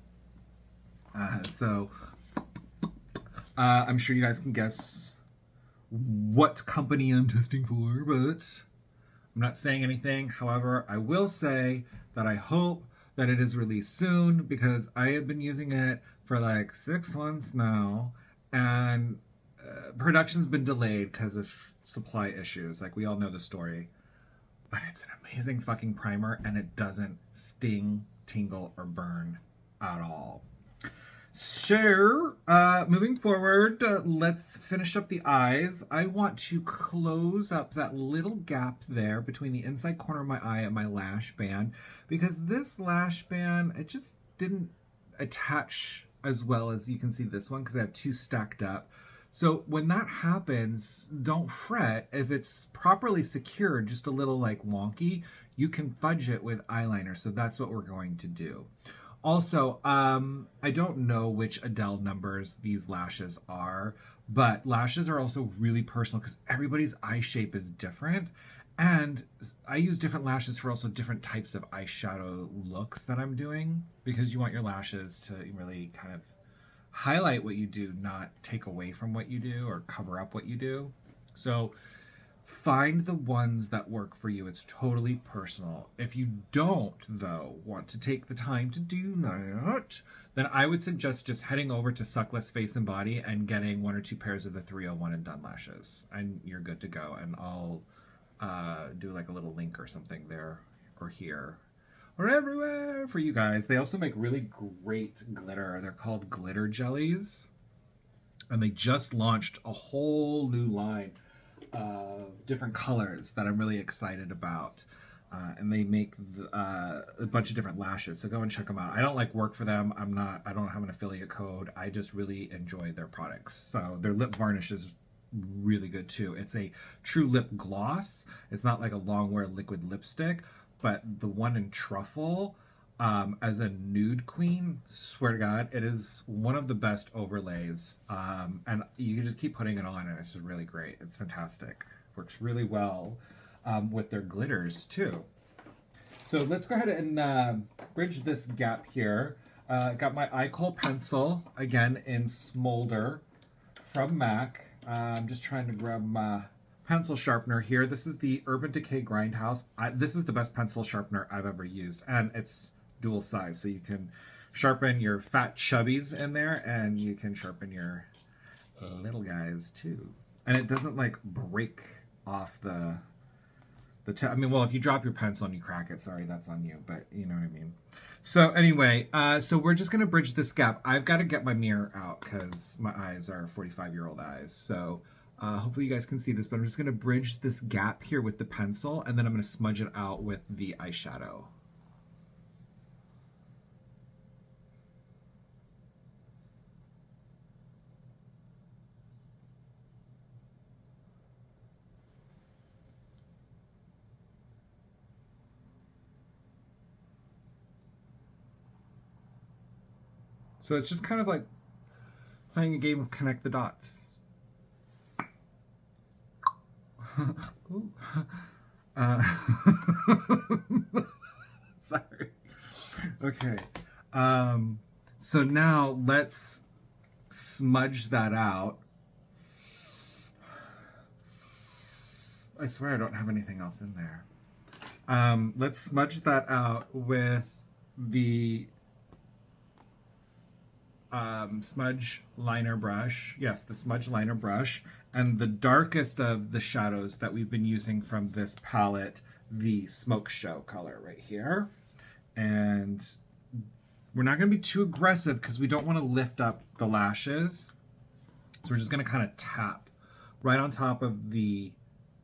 Speaker 1: I'm sure you guys can guess what company I'm testing for, but I'm not saying anything. However, I will say that I hope that it is released soon, because I have been using it for like 6 months now, and production's been delayed because of supply issues. Like, we all know the story. But it's an amazing fucking primer, and it doesn't sting, tingle, or burn at all. So, moving forward, let's finish up the eyes. I want to close up that little gap there between the inside corner of my eye and my lash band, because this lash band, it just didn't attach as well as you can see this one, because I have two stacked up. So when that happens, don't fret. If it's properly secured, just a little like wonky, you can fudge it with eyeliner. So that's what we're going to do. Also, I don't know which Adele numbers these lashes are, but lashes are also really personal because everybody's eye shape is different. And I use different lashes for also different types of eyeshadow looks that I'm doing, because you want your lashes to really kind of highlight what you do, not take away from what you do or cover up what you do. So find the ones that work for you. It's totally personal. If you don't, though, want to take the time to do that, then I would suggest just heading over to Suckless Face and Body and getting 1 or 2 pairs of the 301 and Done lashes, and you're good to go. And I'll do like a little link or something there or here or everywhere for you guys. They also make really great glitter. They're called glitter jellies, and they just launched a whole new line of different colors that I'm really excited about. And they make a bunch of different lashes, so go and check them out. I don't like work for them. I don't have an affiliate code. I just really enjoy their products. So their lip varnish is really good too. It's a true lip gloss. It's not like a long wear liquid lipstick, but the one in Truffle, as a nude queen, swear to God, it is one of the best overlays. And you can just keep putting it on, and it's just really great. It's fantastic. Works really well. with their glitters too. So let's go ahead and bridge this gap here. Got my eye kohl pencil, again in Smolder from MAC. I'm just trying to grab my pencil sharpener here. This is the Urban Decay Grindhouse. This is the best pencil sharpener I've ever used, and it's dual size, so you can sharpen your fat chubbies in there, and you can sharpen your little guys too. And it doesn't like break off the I mean, well, if you drop your pencil and you crack it, sorry, that's on you, but you know what I mean. So anyway, so we're just gonna bridge this gap. I've got to get my mirror out because my eyes are 45-year-old eyes. So hopefully you guys can see this, but I'm just gonna bridge this gap here with the pencil, and then I'm gonna smudge it out with the eyeshadow. So it's just kind of like playing a game of connect the dots. Sorry. Okay. So now let's smudge that out. I swear I don't have anything else in there. Let's smudge that out with the smudge liner brush. Yes, the smudge liner brush. And the darkest of the shadows that we've been using from this palette, the Smoke Show color right here. And we're not going to be too aggressive because we don't want to lift up the lashes. So we're just going to kind of tap right on top of the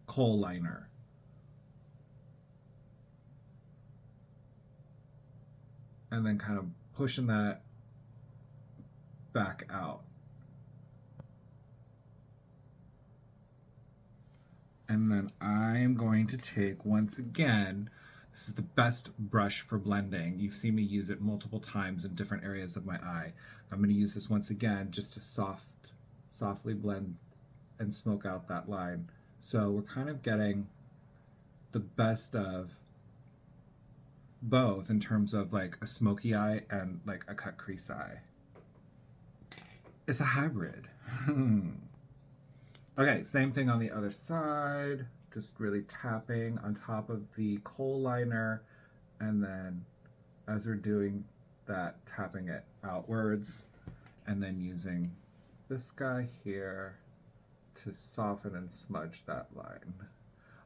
Speaker 1: kohl liner. And then kind of pushing that back out. And then I'm going to take, once again, this is the best brush for blending. You've seen me use it multiple times in different areas of my eye. I'm going to use this once again just to softly blend and smoke out that line. So we're kind of getting the best of both in terms of like a smoky eye and like a cut crease eye. It's a hybrid. Okay, same thing on the other side. Just really tapping on top of the kohl liner, and then as we're doing that, tapping it outwards, and then using this guy here to soften and smudge that line.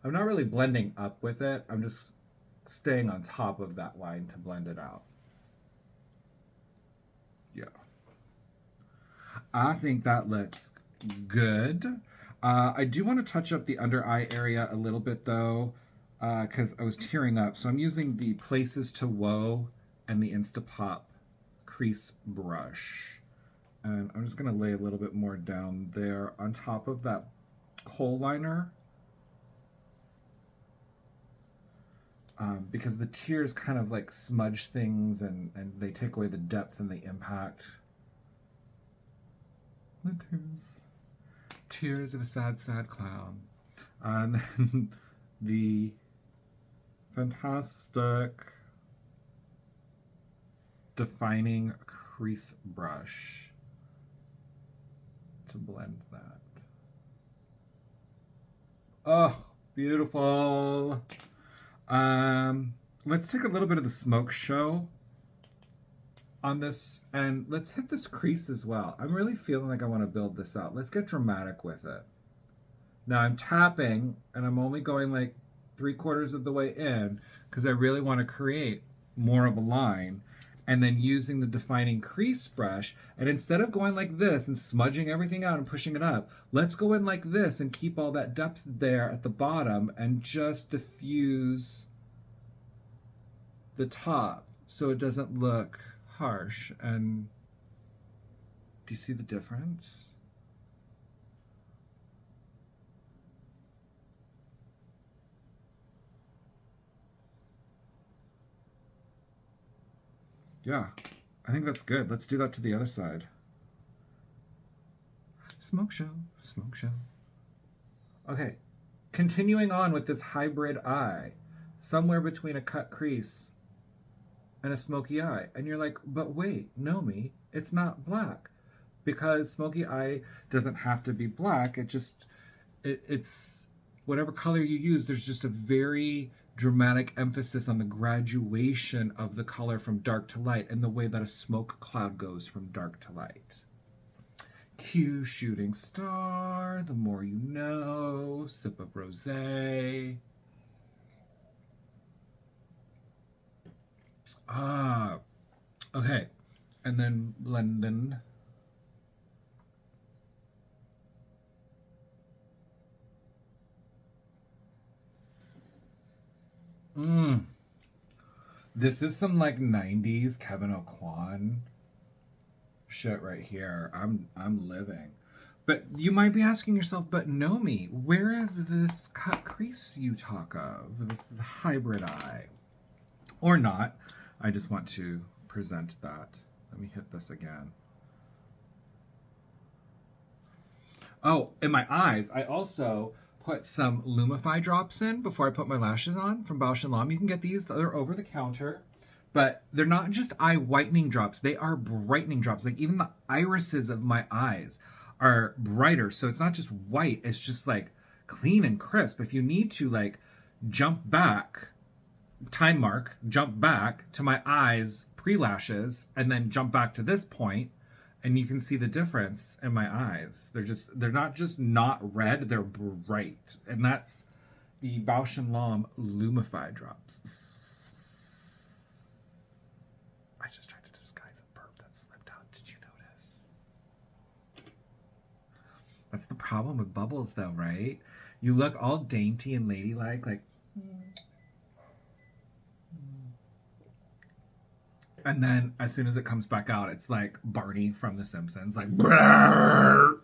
Speaker 1: I'm not really blending up with it. I'm just staying on top of that line to blend it out. Yeah. I think that looks good. I do want to touch up the under eye area a little bit though, because I was tearing up. So I'm using the Places to Woe and the Instapop crease brush. And I'm just going to lay a little bit more down there on top of that kohl liner. Because the tears kind of like smudge things and they take away the depth and the impact. The tears of a sad, sad clown. And then the fantastic defining crease brush to blend that. Oh, beautiful. Let's take a little bit of the Smoke Show on this, and let's hit this crease as well. I'm really feeling like I want to build this out. Let's get dramatic with it. Now I'm tapping, and I'm only going like 3/4 of the way in because I really want to create more of a line, and then using the defining crease brush, and instead of going like this and smudging everything out and pushing it up, let's go in like this and keep all that depth there at the bottom and just diffuse the top so it doesn't look harsh. And do you see the difference? Yeah, I think that's good. Let's do that to the other side. Smoke Show, Smoke Show. Okay, Continuing on with this hybrid eye, somewhere between a cut crease and a smoky eye. And you're like, but wait, Nomi, it's not black. Because smoky eye doesn't have to be black. It's whatever color you use, there's just a very dramatic emphasis on the graduation of the color from dark to light and the way that a smoke cloud goes from dark to light. Cue shooting star, the more you know, sip of rosé. Okay, and then blending. This is some like 90s Kevin O'Quan shit right here. I'm living. But you might be asking yourself, but Nomi, where is this cut crease you talk of? This hybrid eye. Or not. I just want to present that. Let me hit this again. Oh, in my eyes, I also put some Lumify drops in before I put my lashes on from Bausch & Lomb. You can get these. They're over the counter. But they're not just eye whitening drops. They are brightening drops. Like even the irises of my eyes are brighter. So it's not just white. It's just like clean and crisp. If you need to like jump back, time mark, jump back to my eyes pre-lashes and then jump back to this point, and you can see the difference in my eyes. They're not just not red, they're bright. And that's the Bausch & Lomb Lumify drops. I just tried to disguise a burp that slipped out. Did you notice? That's the problem with bubbles though, right? You look all dainty and ladylike, like and then as soon as it comes back out, it's like Barney from The Simpsons, like brrr.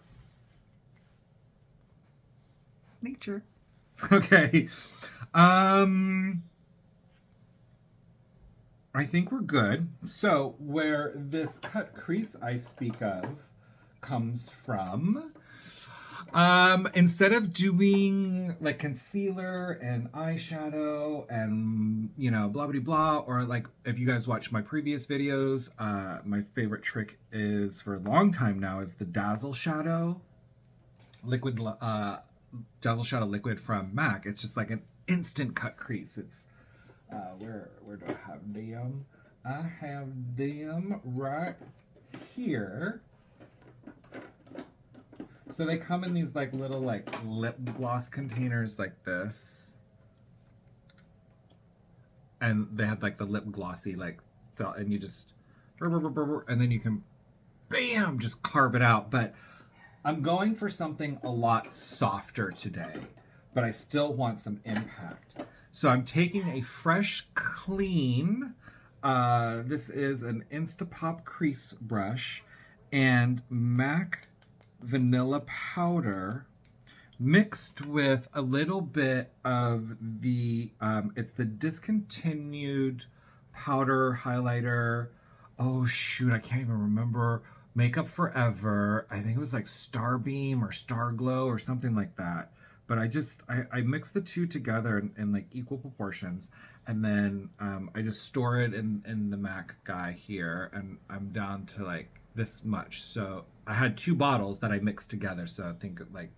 Speaker 1: Nature. Okay. I think we're good. So where this cut crease I speak of comes from, instead of doing like concealer and eyeshadow and, you know, blah, blah, blah, or like if you guys watch my previous videos, my favorite trick is for a long time now is the Dazzle Shadow liquid, Dazzle Shadow liquid from MAC. It's just like an instant cut crease. It's, where do I have them? I have them right here. So they come in these like little like lip gloss containers like this. And they have like the lip glossy like, and you just, and then you can, bam, just carve it out. But I'm going for something a lot softer today, but I still want some impact. So I'm taking a fresh, clean, this is an Instapop crease brush and MAC vanilla powder mixed with a little bit of the, it's the discontinued powder highlighter. Oh shoot, I can't even remember. Makeup Forever. I think it was like Starbeam or Starglow or something like that. But I mix the two together in like equal proportions, and then I just store it in the MAC guy here, and I'm down to like this much. So I had 2 bottles that I mixed together, so I think like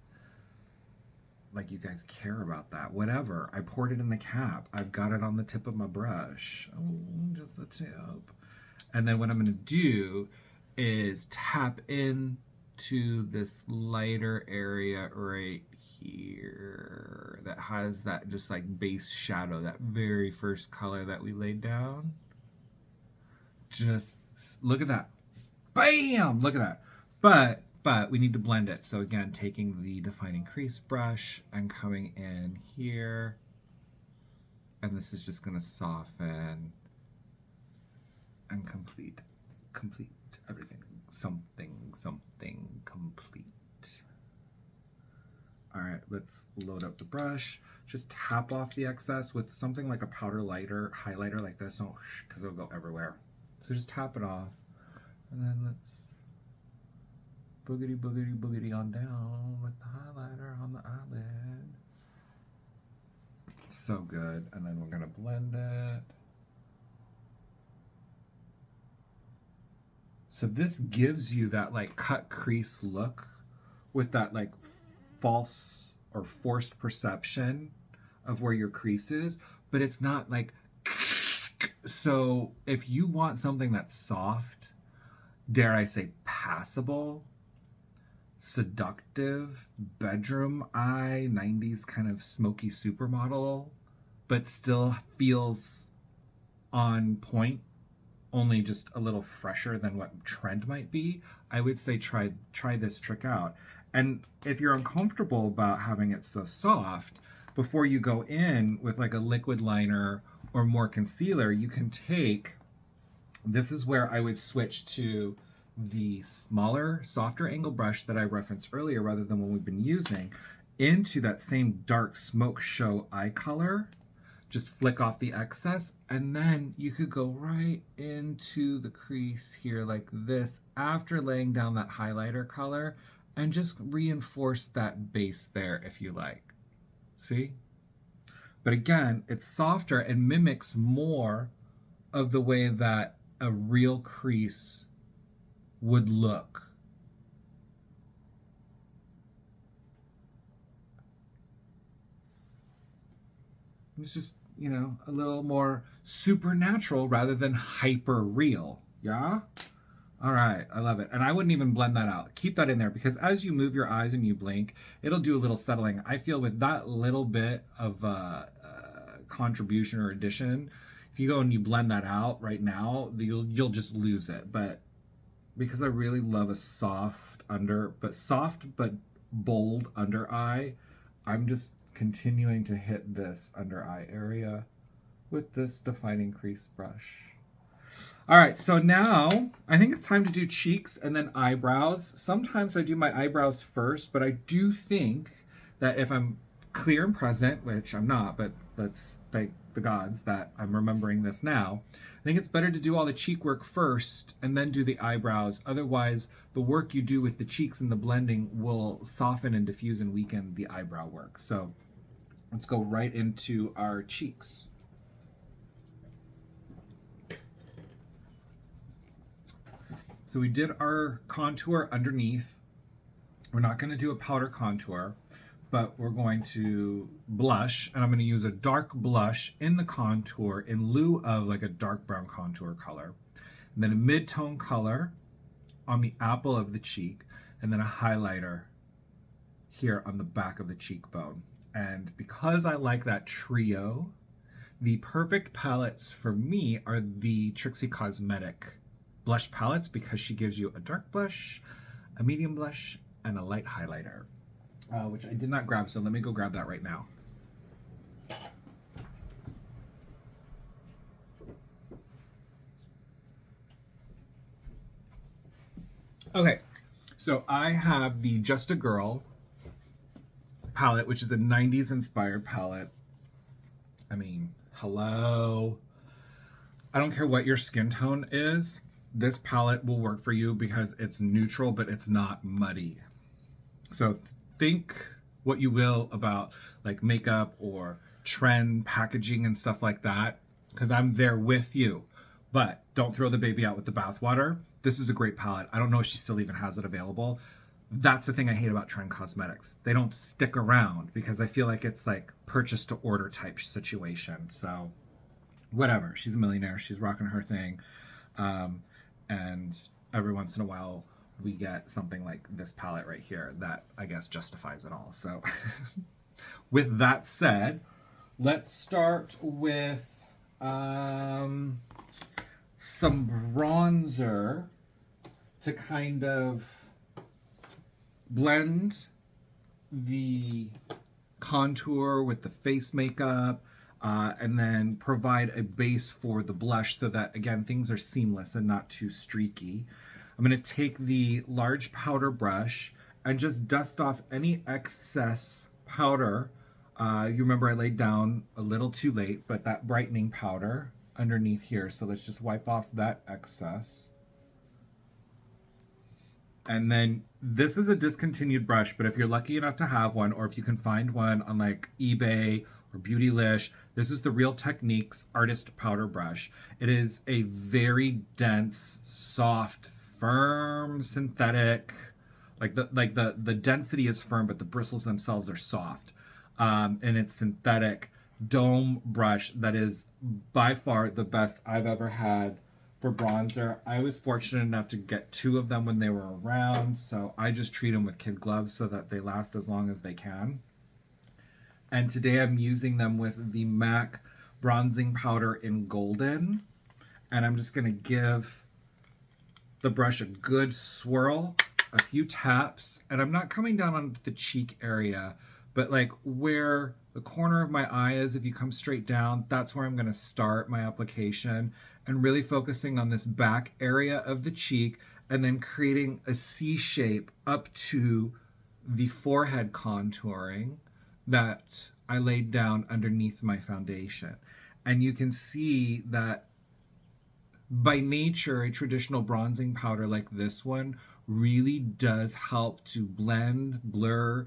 Speaker 1: you guys care about that. Whatever. I poured it in the cap. I've got it on the tip of my brush. Oh, just the tip. And then what I'm gonna do is tap into this lighter area right here that has that just like base shadow, that very first color that we laid down. Just look at that. Bam! Look at that. But we need to blend it. So again, taking the defining crease brush and coming in here. And this is just gonna soften and complete everything. Something complete. All right, let's load up the brush. Just tap off the excess with something like a powder highlighter like this, because it'll go everywhere. So just tap it off, and then let's boogity on down with the highlighter on the eyelid. So good. And then we're going to blend it. So this gives you that like cut crease look with that like false or forced perception of where your crease is, but it's not like, so if you want something that's soft, dare I say passable, seductive, bedroom eye, 90s kind of smoky supermodel, but still feels on point, only just a little fresher than what trend might be, I would say try this trick out. And if you're uncomfortable about having it so soft, before you go in with like a liquid liner or more concealer, you can take, this is where I would switch to the smaller, softer angle brush that I referenced earlier rather than what we've been using, into that same dark smoke show eye color. Just flick off the excess, and then you could go right into the crease here like this after laying down that highlighter color and just reinforce that base there if you like. See? But again, it's softer and mimics more of the way that a real crease would look. It's just, you know, a little more supernatural rather than hyper real. Yeah? All right, I love it. And I wouldn't even blend that out. Keep that in there because as you move your eyes and you blink, it'll do a little settling. I feel with that little bit of contribution or addition, if you go and you blend that out right now, you'll just lose it. But because I really love a soft but bold under eye, I'm just continuing to hit this under eye area with this defining crease brush. All right, so now I think it's time to do cheeks and then eyebrows. Sometimes I do my eyebrows first, but I do think that if I'm clear and present, which I'm not, but let's thank the gods that I'm remembering this now, I think it's better to do all the cheek work first and then do the eyebrows. Otherwise, the work you do with the cheeks and the blending will soften and diffuse and weaken the eyebrow work. So let's go right into our cheeks. So we did our contour underneath. We're not going to do a powder contour, but we're going to blush, and I'm going to use a dark blush in the contour in lieu of like a dark brown contour color. And then a mid-tone color on the apple of the cheek, and then a highlighter here on the back of the cheekbone. And because I like that trio, the perfect palettes for me are the Trixie Cosmetic blush palettes because she gives you a dark blush, a medium blush, and a light highlighter, which I did not grab, so let me go grab that right now. Okay, so I have the Just a Girl palette, which is a 90s inspired palette. I mean, hello. I don't care what your skin tone is. This palette will work for you because it's neutral, but it's not muddy. So think what you will about like makeup or trend packaging and stuff like that, because I'm there with you. But don't throw the baby out with the bathwater. This is a great palette. I don't know if she still even has it available. That's the thing I hate about trend cosmetics. They don't stick around because I feel like it's like purchase to order type situation. So whatever, she's a millionaire. She's rocking her thing. And every once in a while we get something like this palette right here that I guess justifies it all. So with that said, let's start with some bronzer to kind of blend the contour with the face makeup, and then provide a base for the blush so that, again, things are seamless and not too streaky. I'm going to take the large powder brush and just dust off any excess powder. You remember I laid down a little too late, but that brightening powder underneath here. So let's just wipe off that excess. And then this is a discontinued brush, but if you're lucky enough to have one, or if you can find one on like eBay or Beautylish. This is the Real Techniques Artist Powder Brush. It is a very dense, soft, firm, synthetic, the density is firm, but the bristles themselves are soft. And it's synthetic dome brush that is by far the best I've ever had for bronzer. I was fortunate enough to get 2 of them when they were around, so I just treat them with kid gloves so that they last as long as they can. And today I'm using them with the MAC bronzing powder in Golden, and I'm just going to give the brush a good swirl, a few taps, and I'm not coming down on the cheek area, but like where the corner of my eye is, if you come straight down, that's where I'm going to start my application, and really focusing on this back area of the cheek, and then creating a C shape up to the forehead contouring that I laid down underneath my foundation. And you can see that by nature, a traditional bronzing powder like this one really does help to blend, blur,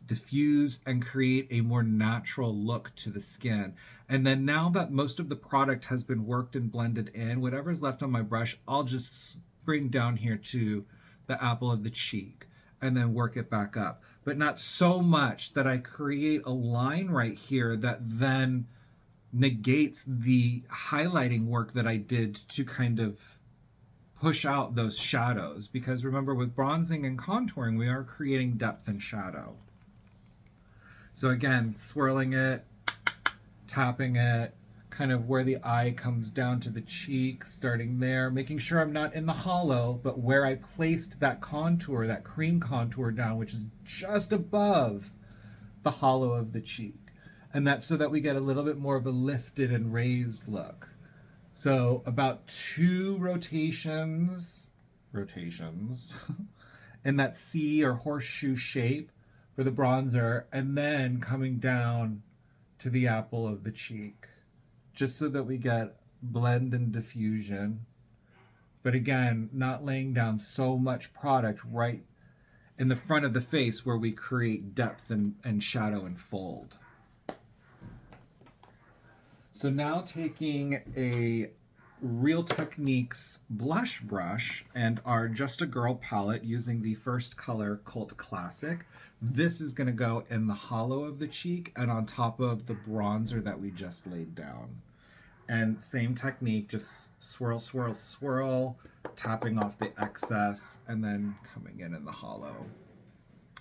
Speaker 1: diffuse, and create a more natural look to the skin. And then now that most of the product has been worked and blended in, whatever's left on my brush, I'll just bring down here to the apple of the cheek and then work it back up. But not so much that I create a line right here that then negates the highlighting work that I did to kind of push out those shadows. Because remember, with bronzing and contouring, we are creating depth and shadow. So again, swirling it, tapping it, kind of where the eye comes down to the cheek, starting there, making sure I'm not in the hollow, but where I placed that contour, that cream contour down, which is just above the hollow of the cheek. And that's so that we get a little bit more of a lifted and raised look. So about 2 rotations in that C or horseshoe shape for the bronzer, and then coming down to the apple of the cheek, just so that we get blend and diffusion. But again, not laying down so much product right in the front of the face where we create depth and shadow and fold. So now taking a Real Techniques blush brush and our Just a Girl palette using the first color, Cult Classic. This is going to go in the hollow of the cheek and on top of the bronzer that we just laid down. And same technique, just swirl, swirl, swirl, tapping off the excess and then coming in the hollow.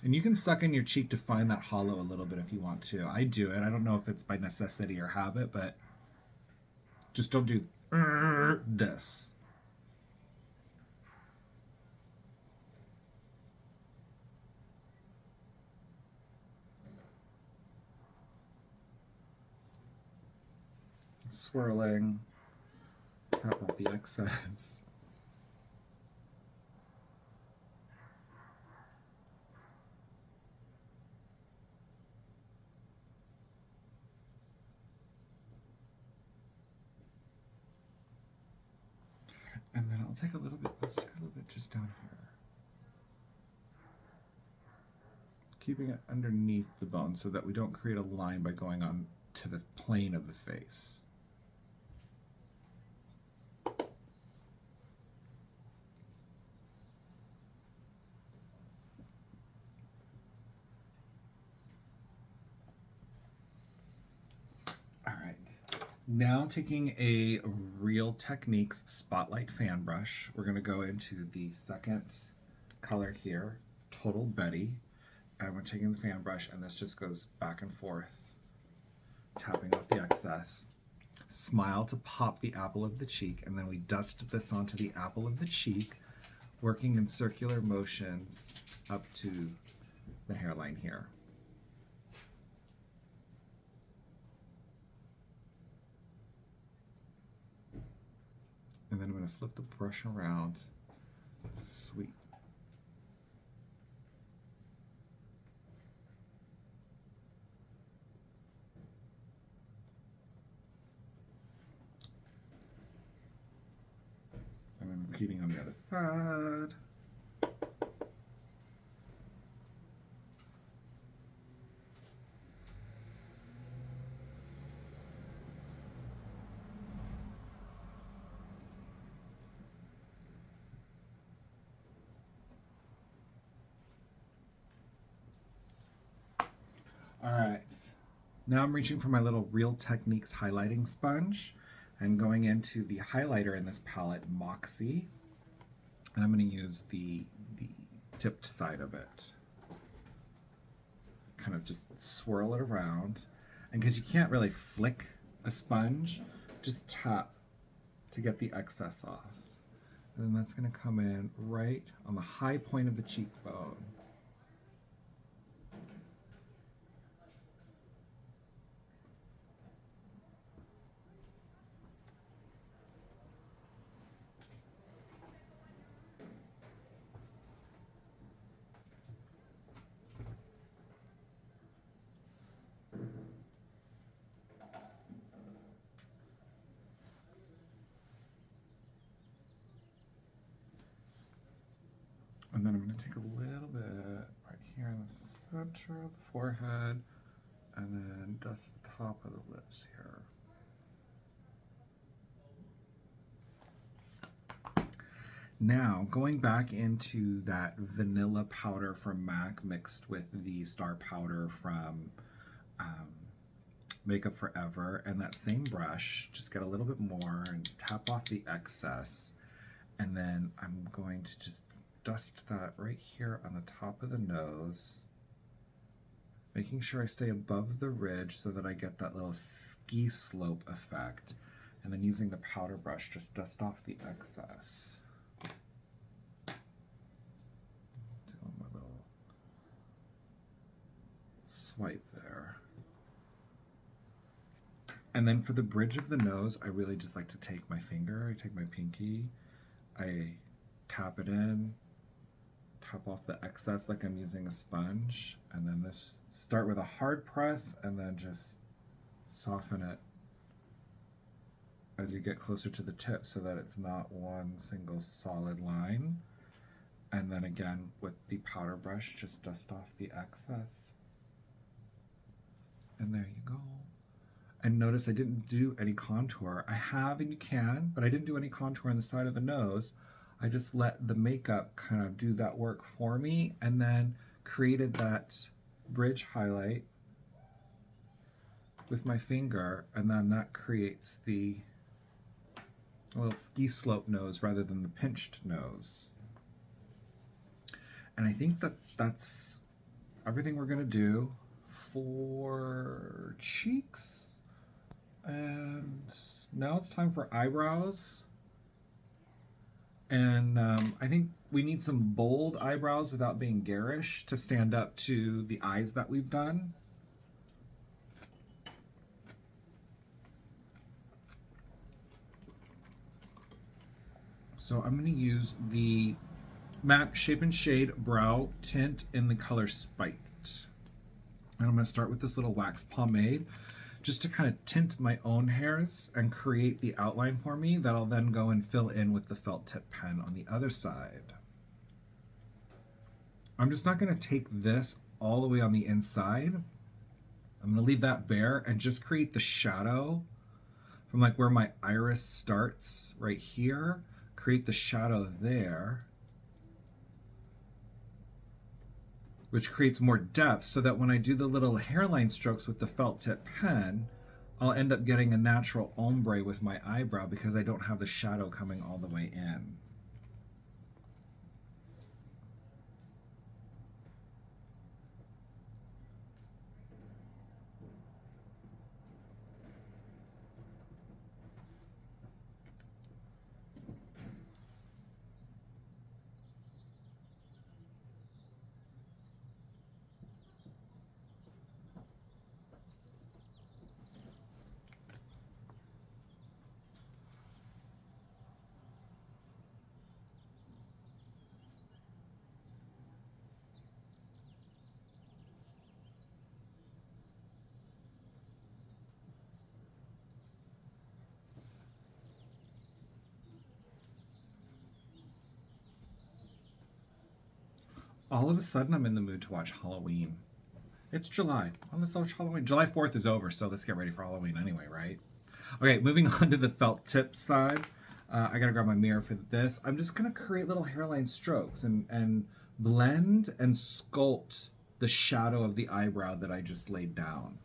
Speaker 1: And you can suck in your cheek to find that hollow a little bit if you want to. I do it. I don't know if it's by necessity or habit, but just don't do this. Swirling, tap off the excess. And then I'll take a little bit, let's take a little bit just down here. Keeping it underneath the bone so that we don't create a line by going on to the plane of the face. Now taking a Real Techniques Spotlight fan brush, we're going to go into the second color here, Total Betty, and we're taking the fan brush and this just goes back and forth, tapping off the excess. Smile to pop the apple of the cheek, and then we dust this onto the apple of the cheek, working in circular motions up to the hairline here. And then I'm going to flip the brush around. Sweet. And then repeating on the other side. All right. Now I'm reaching for my little Real Techniques highlighting sponge and going into the highlighter in this palette, Moxie. And I'm going to use the tipped side of it. Kind of just swirl it around. And because you can't really flick a sponge, just tap to get the excess off. And then that's going to come in right on the high point of the cheekbone. And then I'm going to take a little bit right here in the center of the forehead and then dust the top of the lips here. Now, going back into that vanilla powder from MAC mixed with the star powder from Makeup Forever, and that same brush, just get a little bit more and tap off the excess. And then I'm going to just dust that right here on the top of the nose, making sure I stay above the ridge so that I get that little ski slope effect. And then using the powder brush, just dust off the excess. Doing my little swipe there. And then for the bridge of the nose, I really just like to take my finger, I take my pinky, I tap it in, tap off the excess like I'm using a sponge, and then this, start with a hard press and then just soften it as you get closer to the tip so that it's not one single solid line. And then again with the powder brush, just dust off the excess. And there you go. And notice I didn't do any contour. I have, and you can, but I didn't do any contour on the side of the nose. I just let the makeup kind of do that work for me, and then created that bridge highlight with my finger, and then that creates the little ski slope nose rather than the pinched nose. And I think that that's everything we're gonna do for cheeks. And now it's time for eyebrows. And I think we need some bold eyebrows without being garish to stand up to the eyes that we've done. So I'm going to use the MAC Shape and Shade Brow Tint in the color Spiked. And I'm going to start with this little wax pomade just to kind of tint my own hairs and create the outline for me that I'll then go and fill in with the felt tip pen on the other side. I'm just not going to take this all the way on the inside. I'm going to leave that bare and just create the shadow from like where my iris starts right here, create the shadow there, which creates more depth so that when I do the little hairline strokes with the felt tip pen, I'll end up getting a natural ombre with my eyebrow because I don't have the shadow coming all the way in. All of a sudden, I'm in the mood to watch Halloween. It's July. Let's watch Halloween. July 4th is over, so let's get ready for Halloween anyway, right? Okay, moving on to the felt tip side. I gotta grab my mirror for this. I'm just gonna create little hairline strokes and blend and sculpt the shadow of the eyebrow that I just laid down.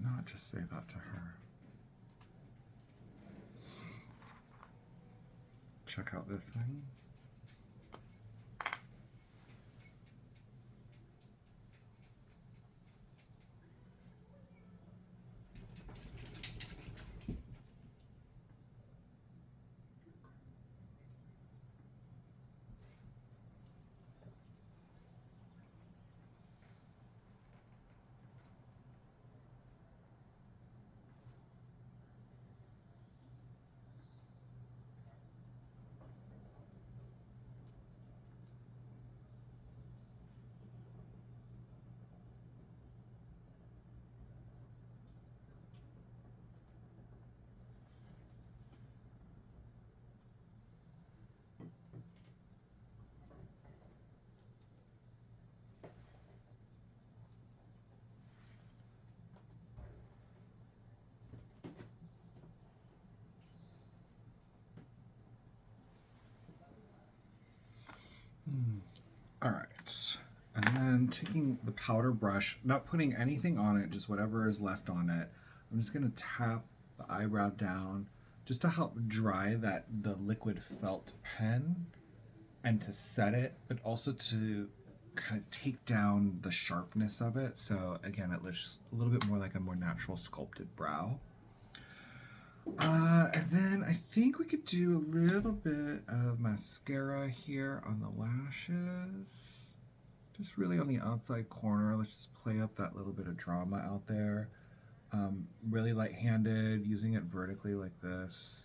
Speaker 1: Not just say that to her. Check out this thing. All right, and then taking the powder brush, not putting anything on it, just whatever is left on it. I'm just gonna tap the eyebrow down just to help dry the liquid felt pen and to set it, but also to kind of take down the sharpness of it. So again, it looks a little bit more like a more natural sculpted brow. And then I think we could do a little bit of mascara here on the lashes. Just really on the outside corner. Let's just play up that little bit of drama out there. Really light-handed, using it vertically like this,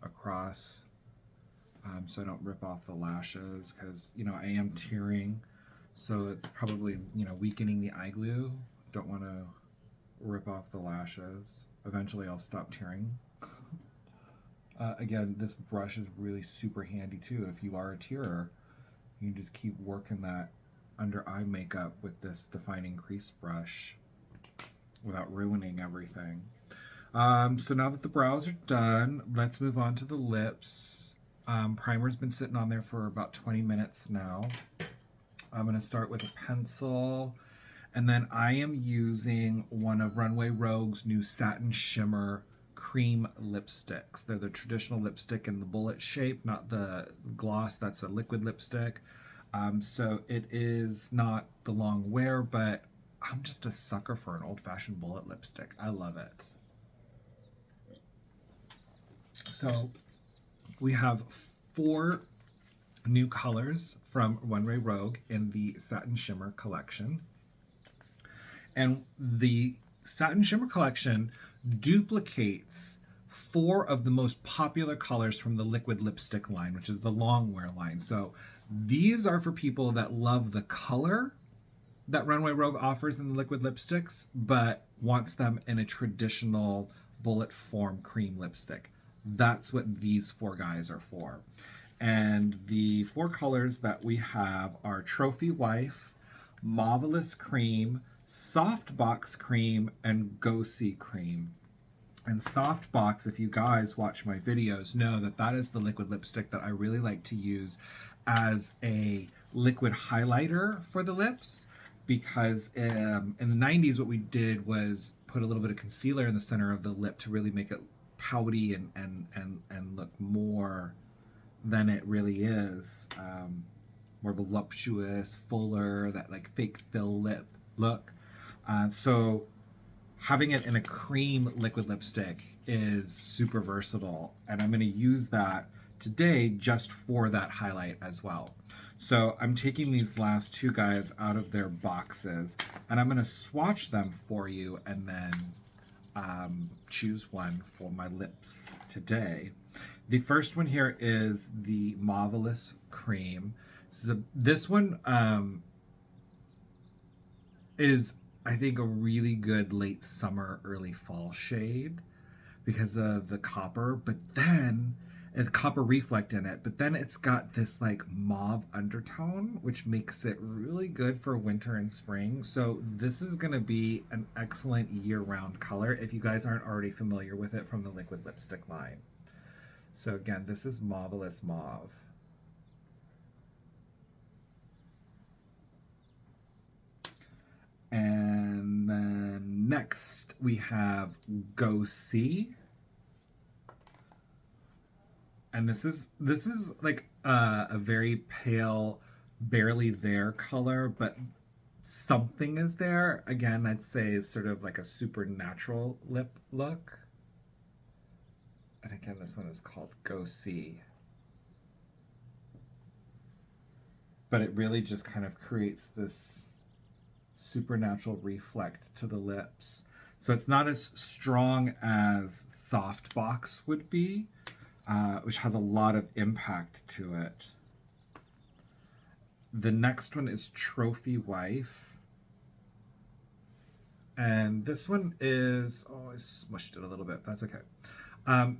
Speaker 1: across, so I don't rip off the lashes, because, you know, I am tearing, so it's probably, you know, weakening the eye glue. Don't want to rip off the lashes. Eventually I'll stop tearing. Again, this brush is really super handy too. If you are a tearer, you can just keep working that under eye makeup with this defining crease brush without ruining everything. So now that the brows are done, let's move on to the lips. Primer's been sitting on there for about 20 minutes now. I'm going to start with a pencil, and then I am using one of Runway Rogue's new Satin Shimmer cream lipsticks. They're the traditional lipstick in the bullet shape, not the gloss. That's a liquid lipstick. So it is not the long wear, but I'm just a sucker for an old-fashioned bullet lipstick. I love it. So we have 4 new colors from Runway Rogue in the Satin Shimmer collection. And the Satin Shimmer collection duplicates 4 of the most popular colors from the liquid lipstick line, which is the long wear line. So these are for people that love the color that Runway Rogue offers in the liquid lipsticks, but wants them in a traditional bullet form cream lipstick. That's what these 4 guys are for. And the 4 colors that we have are Trophy Wife, Marvelous Cream, Softbox Cream, and Go See Cream. And Softbox, if you guys watch my videos, know that that is the liquid lipstick that I really like to use as a liquid highlighter for the lips, because in the 90s what we did was put a little bit of concealer in the center of the lip to really make it pouty and look more than it really is, more voluptuous, fuller, that like fake fill lip look. So having it in a cream liquid lipstick is super versatile, and I'm going to use that today just for that highlight as well. So I'm taking these last 2 guys out of their boxes, and I'm going to swatch them for you and then choose one for my lips today. The first one here is the Marvelous Cream. This one is, I think, a really good late summer, early fall shade because of the copper, but then and the copper reflect in it, but then it's got this like mauve undertone, which makes it really good for winter and spring. So this is gonna be an excellent year-round color if you guys aren't already familiar with it from the liquid lipstick line. So again, this is Marvelous Mauve. And then next we have Go See. And this is like a very pale, barely there color, but something is there. Again, I'd say is sort of like a supernatural lip look. And again, this one is called Go See. But it really just kind of creates this supernatural reflect to the lips. So it's not as strong as Softbox would be, which has a lot of impact to it. The next one is Trophy Wife. And this one is, oh, I smushed it a little bit. That's okay.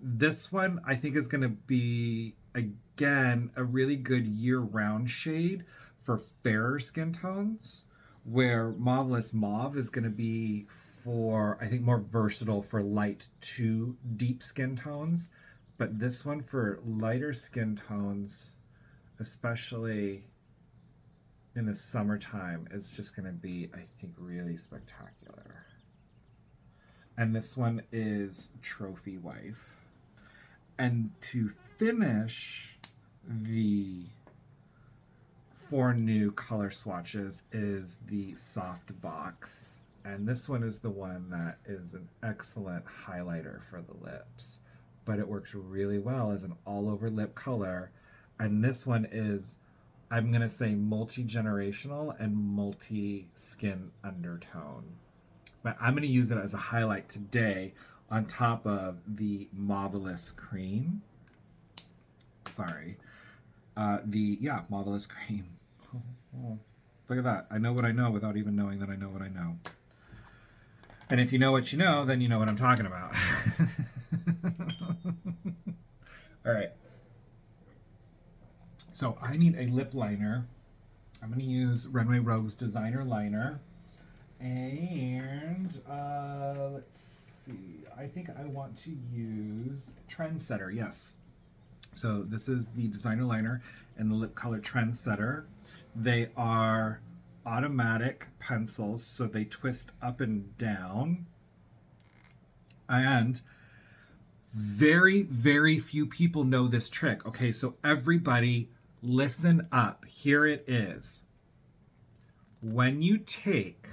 Speaker 1: This one I think is going to be, again, a really good year-round shade for fairer skin tones, where Marvelous Mauve is going to be for, I think, more versatile for light to deep skin tones. But this one for lighter skin tones, especially in the summertime, is just going to be, I think, really spectacular. And this one is Trophy Wife. And to finish the 4 new color swatches is the Softbox. And this one is the one that is an excellent highlighter for the lips. But it works really well as an all-over lip color. And this one is, I'm going to say, multi-generational and multi-skin undertone. But I'm going to use it as a highlight today on top of the Marvelous Cream. Sorry. Marvelous Cream. Oh, look at that. I know what I know without even knowing that I know what I know. And if you know what you know, then you know what I'm talking about. All right. So I need a lip liner. I'm going to use Runway Rogue's Designer Liner. And let's see. I think I want to use Trendsetter, yes. So this is the Designer Liner and the lip color Trendsetter. They are automatic pencils, so they twist up and down. And very, very few people know this trick. Okay, so everybody listen up. Here it is. When you take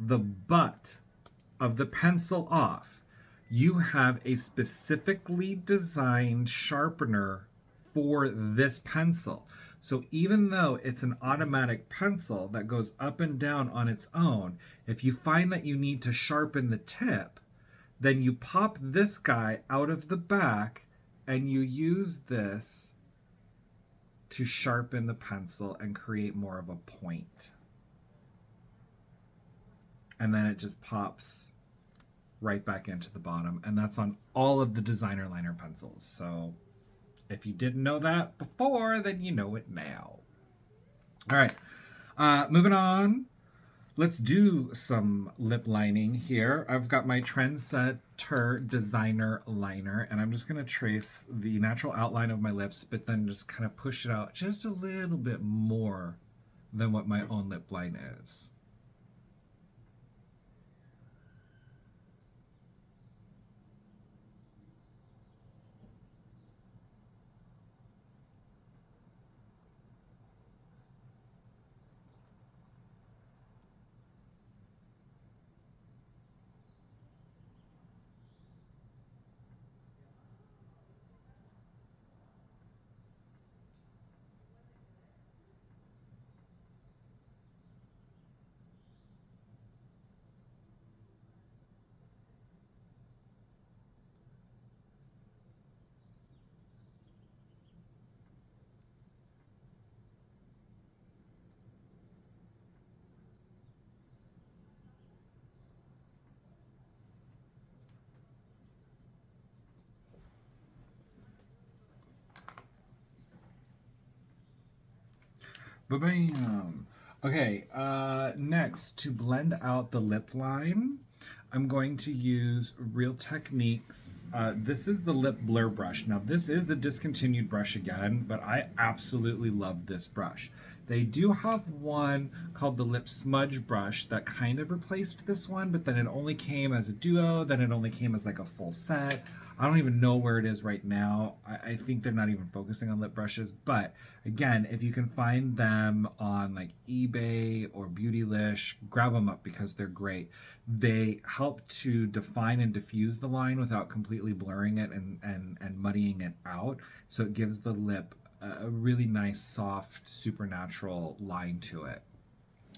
Speaker 1: the butt of the pencil off, you have a specifically designed sharpener for this pencil. So even though it's an automatic pencil that goes up and down on its own, if you find that you need to sharpen the tip, then you pop this guy out of the back and you use this to sharpen the pencil and create more of a point. And then it just pops right back into the bottom. And that's on all of the Designer Liner pencils. So if you didn't know that before, then you know it now. All right, moving on. Let's do some lip lining here. I've got my Trendsetter Designer Liner, and I'm just going to trace the natural outline of my lips, but then just kind of push it out just a little bit more than what my own lip line is. Ba-bam. Okay, next, to blend out the lip line, I'm going to use Real Techniques. This is the lip blur brush. Now, this is a discontinued brush again, but I absolutely love this brush. They do have one called the lip smudge brush that kind of replaced this one, but then it only came as a duo, then it only came as like a full set. I don't even know where it is right now. I think they're not even focusing on lip brushes, but again, if you can find them on like eBay or Beautylish, grab them up because they're great. They help to define and diffuse the line without completely blurring it and muddying it out. So it gives the lip a really nice, soft, supernatural line to it.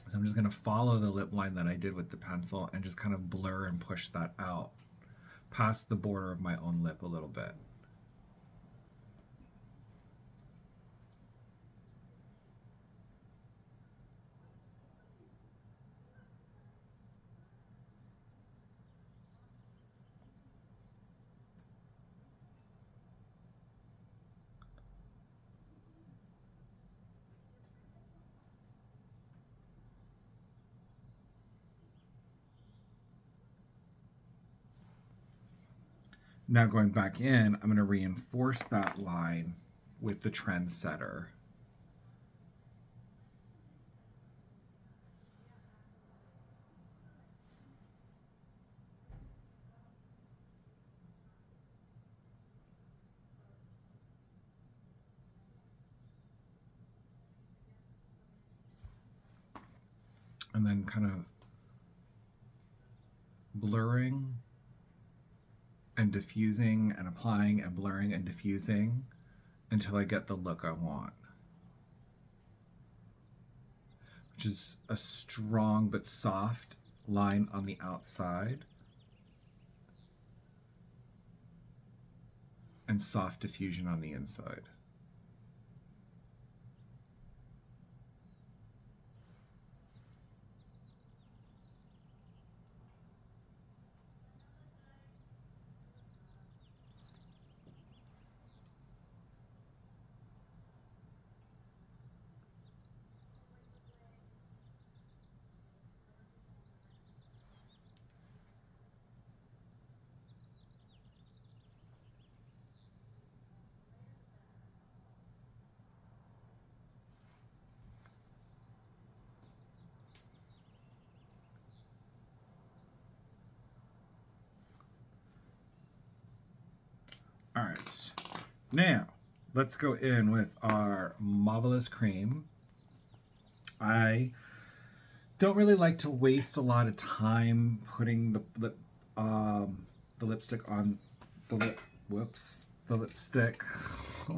Speaker 1: So I'm just gonna follow the lip line that I did with the pencil and just kind of blur and push that out past the border of my own lip a little bit. Now going back in, I'm going to reinforce that line with the Trendsetter. And then kind of blurring and diffusing and applying and blurring and diffusing until I get the look I want. Which is a strong but soft line on the outside and soft diffusion on the inside. All right, now let's go in with our Marvelous Cream. I don't really like to waste a lot of time putting the lipstick on the lip, the lipstick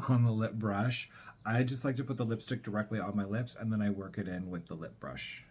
Speaker 1: on the lip brush. I just like to put the lipstick directly on my lips and then I work it in with the lip brush.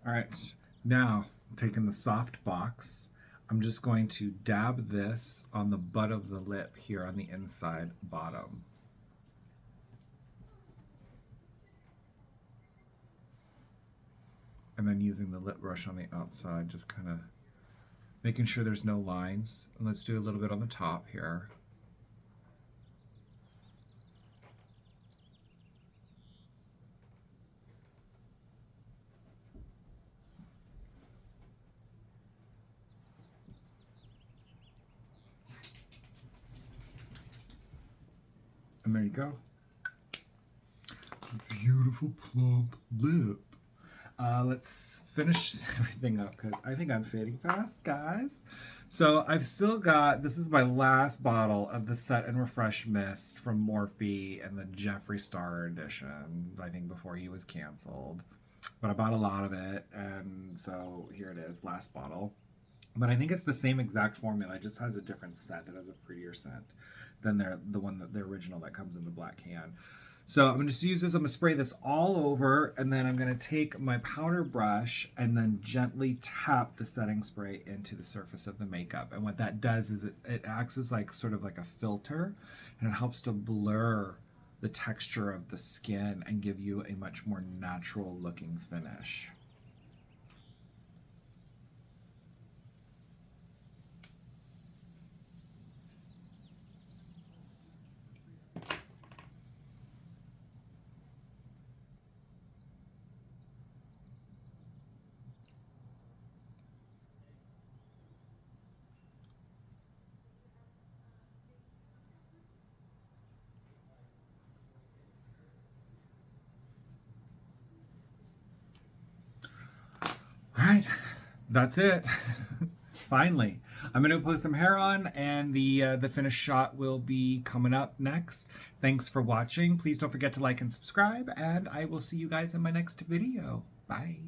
Speaker 1: All right, now taking the soft box, I'm just going to dab this on the butt of the lip here on the inside bottom. And then using the lip brush on the outside, just kind of making sure there's no lines. And let's do a little bit on the top here. And there you go. Beautiful plump lip. Let's finish everything up because I think I'm fading fast, guys. So I've still got, this is my last bottle of the Set and Refresh Mist from Morphe and the Jeffree Star edition, I think before he was canceled. But I bought a lot of it, and so here it is, last bottle. But I think it's the same exact formula. It just has a different scent. It has a fruitier scent than the original that comes in the black can. So I'm going to just use this. I'm going to spray this all over, and then I'm going to take my powder brush and then gently tap the setting spray into the surface of the makeup. And what that does is it acts as like sort of like a filter, and it helps to blur the texture of the skin and give you a much more natural looking finish. All right, that's it. Finally, I'm going to put some hair on, and the finished shot will be coming up next. Thanks for watching. Please don't forget to like and subscribe, and I will see you guys in my next video. Bye.